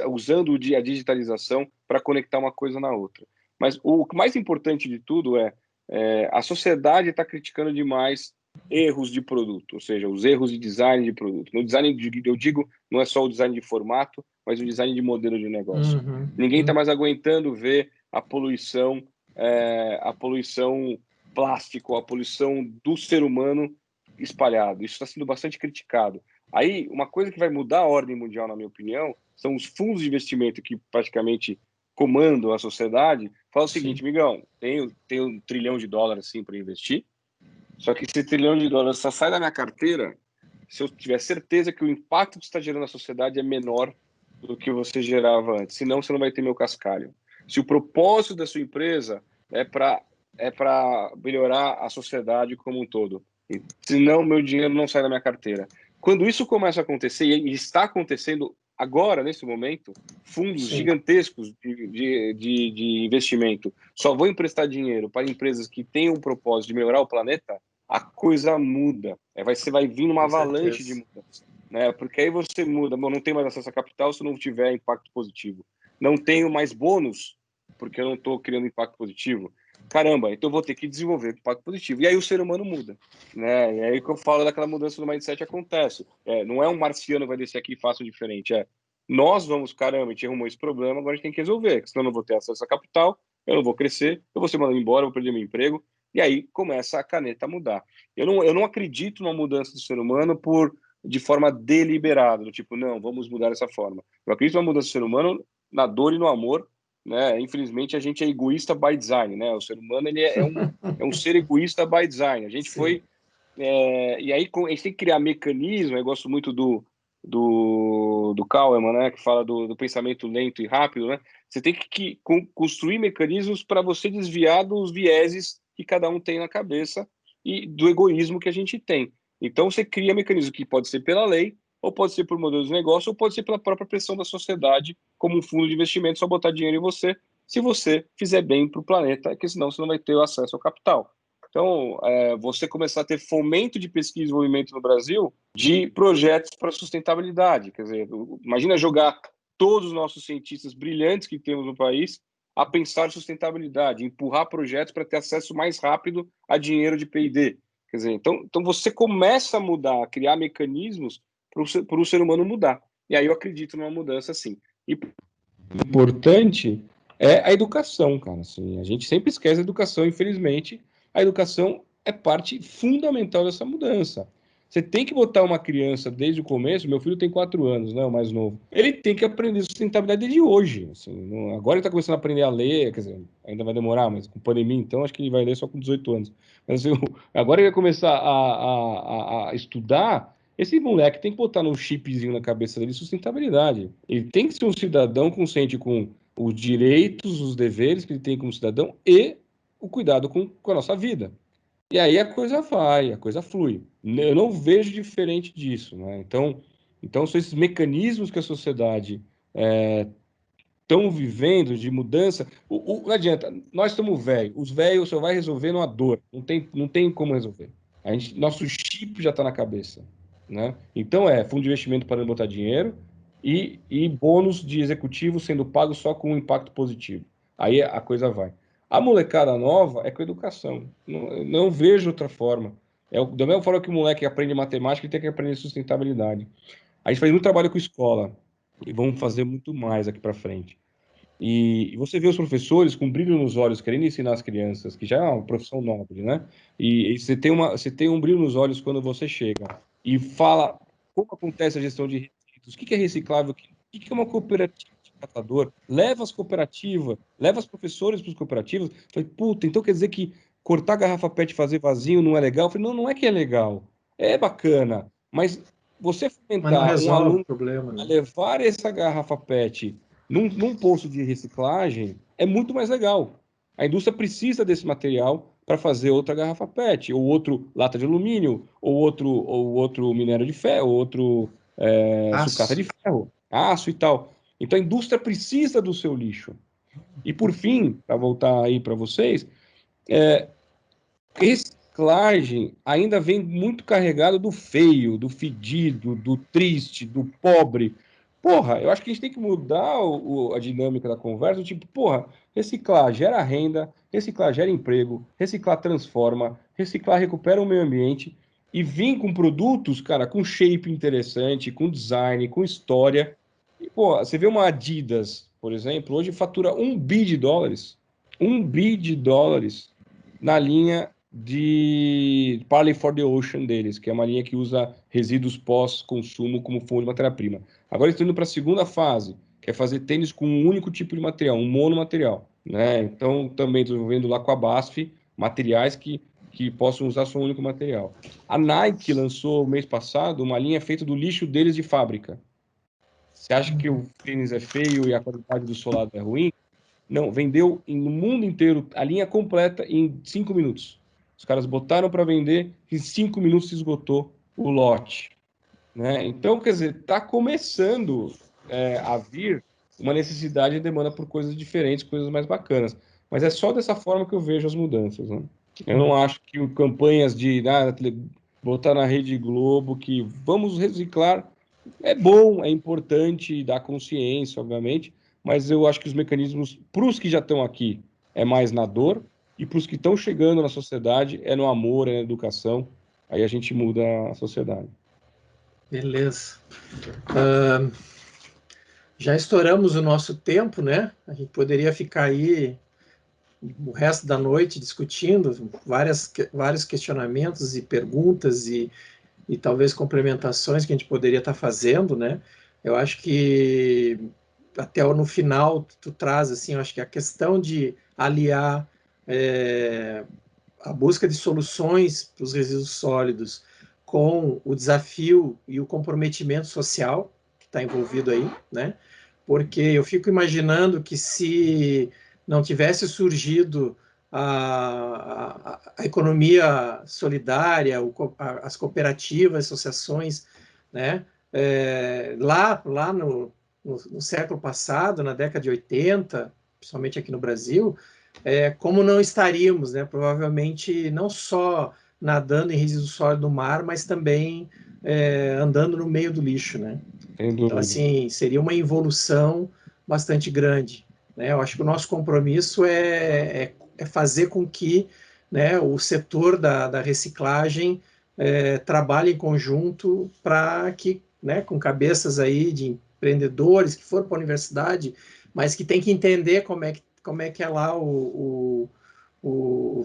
S3: usando a digitalização para conectar uma coisa na outra. Mas o mais importante de tudo a sociedade está criticando demais erros de produto, ou seja, os erros de design de produto. No design, eu digo, não é só o design de formato, mas o design de modelo de negócio. Ninguém está mais aguentando ver a poluição plástico, a poluição do ser humano espalhado. Isso está sendo bastante criticado. Aí, uma coisa que vai mudar a ordem mundial, na minha opinião, são os fundos de investimento que praticamente comandam a sociedade. Fala o seguinte, migão, tenho $1 trilhão assim para investir, só que esse $1 trilhão só sai da minha carteira se eu tiver certeza que o impacto que você está gerando na sociedade é menor do que você gerava antes. Senão, você não vai ter meu cascalho. Se o propósito da sua empresa é para melhorar a sociedade como um todo, senão meu dinheiro não sai da minha carteira. Quando isso começa a acontecer, e está acontecendo agora, nesse momento, fundos gigantescos de investimento só vão emprestar dinheiro para empresas que têm um propósito de melhorar o planeta, a coisa muda. Você vai vir numa avalanche de mudança. Né? Porque aí você muda, não tem mais acesso a capital se não tiver impacto positivo. Não tenho mais bônus porque eu não estou criando impacto positivo. Caramba, então eu vou ter que desenvolver impacto positivo. E aí o ser humano muda. Né? E aí que eu falo daquela mudança do mindset acontece. Não é um marciano que vai descer aqui e faça diferente. Nós vamos, caramba, a gente arrumou esse problema, agora a gente tem que resolver. Senão eu não vou ter acesso a capital, eu não vou crescer, eu vou ser mandado embora, eu vou perder meu emprego. E aí começa a caneta a mudar. Eu não acredito numa mudança do ser humano de forma deliberada, do tipo, não, vamos mudar dessa forma. Eu acredito numa mudança do ser humano na dor e no amor, né? Infelizmente, a gente é egoísta by design, né? O ser humano ele é um ser egoísta by design. A gente foi... e aí a gente tem que criar mecanismo, eu gosto muito do Kahneman, né? Que fala do pensamento lento e rápido, né? Você tem que construir mecanismos para você desviar dos vieses que cada um tem na cabeça e do egoísmo que a gente tem. Então, você cria mecanismo que pode ser pela lei, ou pode ser por modelo de negócio, ou pode ser pela própria pressão da sociedade, como um fundo de investimento, só botar dinheiro em você, se você fizer bem para o planeta, porque senão você não vai ter o acesso ao capital. Então, você começar a ter fomento de pesquisa e desenvolvimento no Brasil de projetos para sustentabilidade. Quer dizer, imagina jogar todos os nossos cientistas brilhantes que temos no país a pensar em sustentabilidade, empurrar projetos para ter acesso mais rápido a dinheiro de P&D. Quer dizer, então você começa a mudar, a criar mecanismos para o ser humano mudar. E aí eu acredito numa mudança assim. E o importante é a educação, cara. Assim, a gente sempre esquece a educação, infelizmente. A educação é parte fundamental dessa mudança. Você tem que botar uma criança desde o começo. Meu filho tem 4 anos, né, o mais novo. Ele tem que aprender sustentabilidade desde hoje. Assim, agora ele está começando a aprender a ler, quer dizer, ainda vai demorar, mas com pandemia, então, acho que ele vai ler só com 18 anos. Mas assim, agora ele vai começar a estudar. Esse moleque tem que botar um chipzinho na cabeça dele sustentabilidade. Ele tem que ser um cidadão consciente com os direitos, os deveres que ele tem como cidadão e o cuidado com a nossa vida. E aí a coisa vai, a coisa flui. Eu não vejo diferente disso, né? Então são esses mecanismos que a sociedade estão vivendo de mudança. Não adianta, nós estamos velhos. Os velhos só vai resolver numa dor. Não tem como resolver. Nosso chip já está na cabeça, né? Então fundo de investimento para botar dinheiro e bônus de executivo sendo pago só com um impacto positivo. Aí a coisa vai. A molecada nova é com educação. Não vejo outra forma. Da mesma forma que o moleque aprende matemática, ele tem que aprender sustentabilidade. A gente faz muito trabalho com escola e vamos fazer muito mais aqui para frente. E você vê os professores com brilho nos olhos, querendo ensinar as crianças, que já é uma profissão nobre, né? E você tem um brilho nos olhos quando você chega e fala como acontece a gestão de resíduos, o que é reciclável, o que é uma cooperativa de catador, leva as cooperativas, leva os professores para as cooperativas. Falei, puta, então quer dizer que cortar garrafa PET e fazer vazio não é legal? Eu falei, não, não é que é legal, é bacana, mas você
S1: Mas não
S3: fomentar um
S1: resolve o
S3: aluno
S1: problema,
S3: a
S1: né?
S3: levar essa garrafa PET num posto de reciclagem é muito mais legal. A indústria precisa desse material para fazer outra garrafa PET, ou outro lata de alumínio, ou outro minério de ferro, ou outro sucata
S1: Aço.
S3: de ferro, aço e tal. Então a indústria precisa do seu lixo. E por fim, para voltar aí para vocês, reciclagem ainda vem muito carregado do feio, do fedido, do triste, do pobre. Porra, eu acho que a gente tem que mudar a dinâmica da conversa, tipo, porra, reciclar gera renda, reciclar gera emprego, reciclar transforma, reciclar recupera o meio ambiente e vir com produtos, cara, com shape interessante, com design, com história. E, pô, você vê uma Adidas, por exemplo, hoje fatura US$ 1 bi. US$ 1 bi na linha de Parley for the Ocean deles, que é uma linha que usa resíduos pós-consumo como fonte de matéria-prima. Agora estão indo para a segunda fase, que é fazer tênis com um único tipo de material, um monomaterial, né? Então, também estou vendo lá com a BASF materiais que possam usar só um único material. A Nike lançou mês passado uma linha feita do lixo deles de fábrica. Você acha que o tênis é feio e a qualidade do solado é ruim? Não, vendeu no mundo inteiro a linha completa em 5 minutos. Os caras botaram para vender, em 5 minutos se esgotou o lote, né? Então, quer dizer, está começando a vir uma necessidade e demanda por coisas diferentes, coisas mais bacanas. Mas é só dessa forma que eu vejo as mudanças, né? Eu não acho que campanhas de botar na Rede Globo que vamos reciclar é bom, é importante, dá consciência, obviamente, mas eu acho que os mecanismos, para os que já estão aqui, é mais na dor, e para os que estão chegando na sociedade, é no amor, é na educação, aí a gente muda a sociedade.
S1: Beleza. Já estouramos o nosso tempo, né? A gente poderia ficar aí o resto da noite discutindo vários questionamentos e perguntas e talvez complementações que a gente poderia estar fazendo, né? Eu acho que até no final tu traz assim, eu acho que a questão de aliar a busca de soluções para os resíduos sólidos com o desafio e o comprometimento social que está envolvido aí, né? Porque eu fico imaginando que se não tivesse surgido a economia solidária, as cooperativas, associações, né? Lá no século passado, na década de 80, principalmente aqui no Brasil, como não estaríamos, né? Provavelmente não só nadando em resíduo sólido do mar, mas também andando no meio do lixo, né?
S3: Sem
S1: Então,
S3: dúvida.
S1: assim, seria uma evolução bastante grande, né? Eu acho que o nosso compromisso é fazer com que, né, o setor da reciclagem trabalhe em conjunto para que, né, com cabeças aí de empreendedores que foram para a universidade, mas que tem que entender como é que é lá o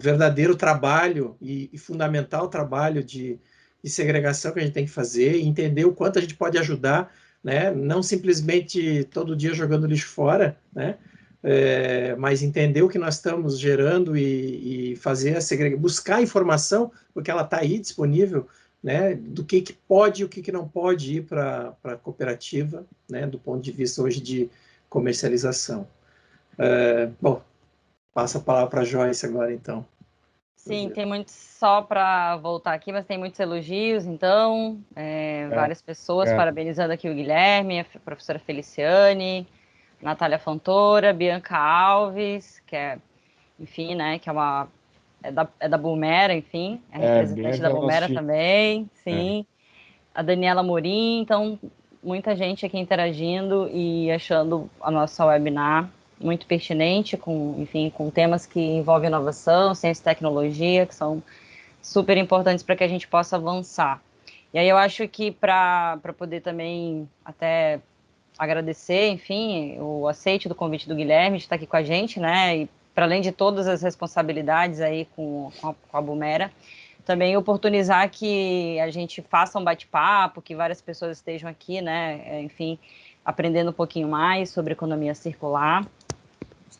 S1: verdadeiro trabalho e fundamental trabalho de segregação que a gente tem que fazer, e entender o quanto a gente pode ajudar, né? Não simplesmente todo dia jogando lixo fora, né? Mas entender o que nós estamos gerando e fazer buscar informação, porque ela está aí disponível, né? Do que pode e o que não pode ir para a cooperativa, né? Do ponto de vista hoje de comercialização. Bom, passa a palavra para a Joyce agora, então.
S2: Sim, tem muitos, só para voltar aqui, mas tem muitos elogios, então, várias pessoas parabenizando aqui o Guilherme, a professora Feliciane, Natália Fontoura, Bianca Alves, que é, enfim, né, que é da Boomera, enfim, é representante da Boomera também, sim, a Daniela Morim, então, muita gente aqui interagindo e achando a nossa webinar muito pertinente, enfim, com temas que envolvem inovação, ciência e tecnologia, que são super importantes para que a gente possa avançar. E aí eu acho que para poder também até agradecer, enfim, o aceite do convite do Guilherme de estar aqui com a gente, né, e para além de todas as responsabilidades aí com a Boomera, também oportunizar que a gente faça um bate-papo, que várias pessoas estejam aqui, né, enfim, aprendendo um pouquinho mais sobre economia circular,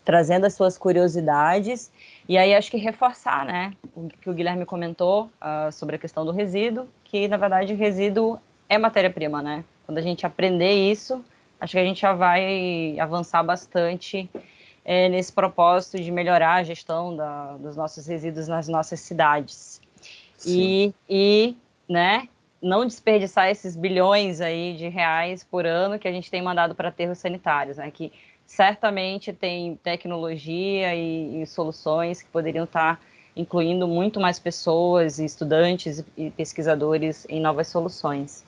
S2: trazendo as suas curiosidades, e aí acho que reforçar, né, o que o Guilherme comentou sobre a questão do resíduo, que na verdade resíduo é matéria-prima, né? Quando a gente aprender isso, acho que a gente já vai avançar bastante nesse propósito de melhorar a gestão dos nossos resíduos nas nossas cidades. E né, não desperdiçar esses bilhões aí de reais por ano que a gente tem mandado para aterros sanitários, né, que certamente tem tecnologia e soluções que poderiam estar incluindo muito mais pessoas, estudantes e pesquisadores em novas soluções.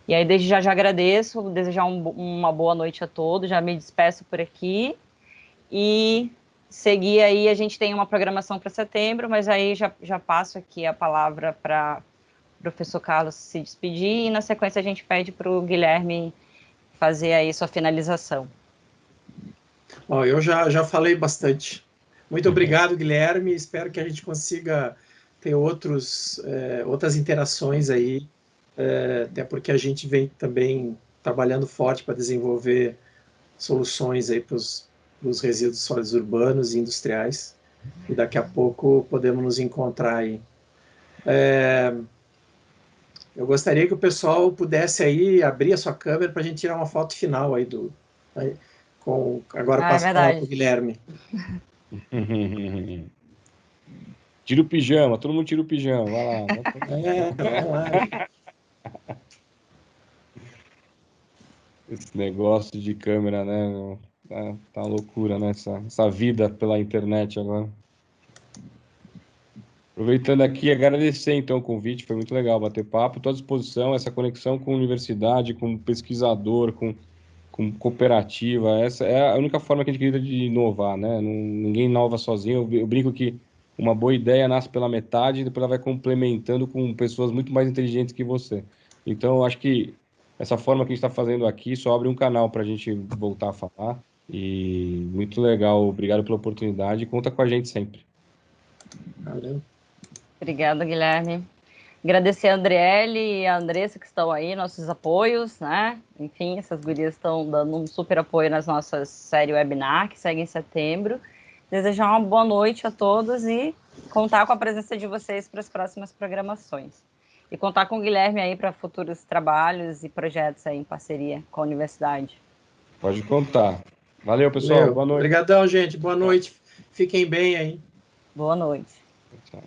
S2: E aí, desde já agradeço, vou desejar uma boa noite a todos, já me despeço por aqui e seguir aí, a gente tem uma programação para setembro, mas aí já passo aqui a palavra para o professor Carlos se despedir e na sequência a gente pede para o Guilherme fazer aí sua finalização.
S1: Ó, eu já falei bastante. Muito obrigado, Guilherme. Espero que a gente consiga ter outras interações aí, até porque a gente vem também trabalhando forte para desenvolver soluções aí para os resíduos sólidos urbanos e industriais. E daqui a pouco podemos nos encontrar aí. Eu gostaria que o pessoal pudesse aí abrir a sua câmera para a gente tirar uma foto final aí agora passo a palavra para o Guilherme.
S3: Tira o pijama, todo mundo tira o pijama, vai lá.
S1: Vai lá.
S3: Esse negócio de câmera, né? Tá uma loucura, né? Essa vida pela internet agora. Aproveitando aqui, agradecer então o convite, foi muito legal bater papo, estou à disposição, essa conexão com universidade, com pesquisador, com cooperativa, essa é a única forma que a gente acredita de inovar, né? Ninguém inova sozinho, eu brinco que uma boa ideia nasce pela metade e depois ela vai complementando com pessoas muito mais inteligentes que você. Então, eu acho que essa forma que a gente está fazendo aqui só abre um canal para a gente voltar a falar, e muito legal, obrigado pela oportunidade, conta com a gente sempre.
S1: Valeu.
S2: Obrigada, Guilherme. Agradecer a Andriele e a Andressa que estão aí, nossos apoios, né? Enfim, essas gurias estão dando um super apoio nas nossas séries webinar, que segue em setembro. Desejar uma boa noite a todos e contar com a presença de vocês para as próximas programações. E contar com o Guilherme aí para futuros trabalhos e projetos aí em parceria com a universidade.
S3: Pode contar. Valeu, pessoal.
S1: Valeu.
S3: Boa noite.
S1: Obrigadão, gente. Boa noite. Fiquem bem aí.
S2: Boa noite.
S3: Tchau.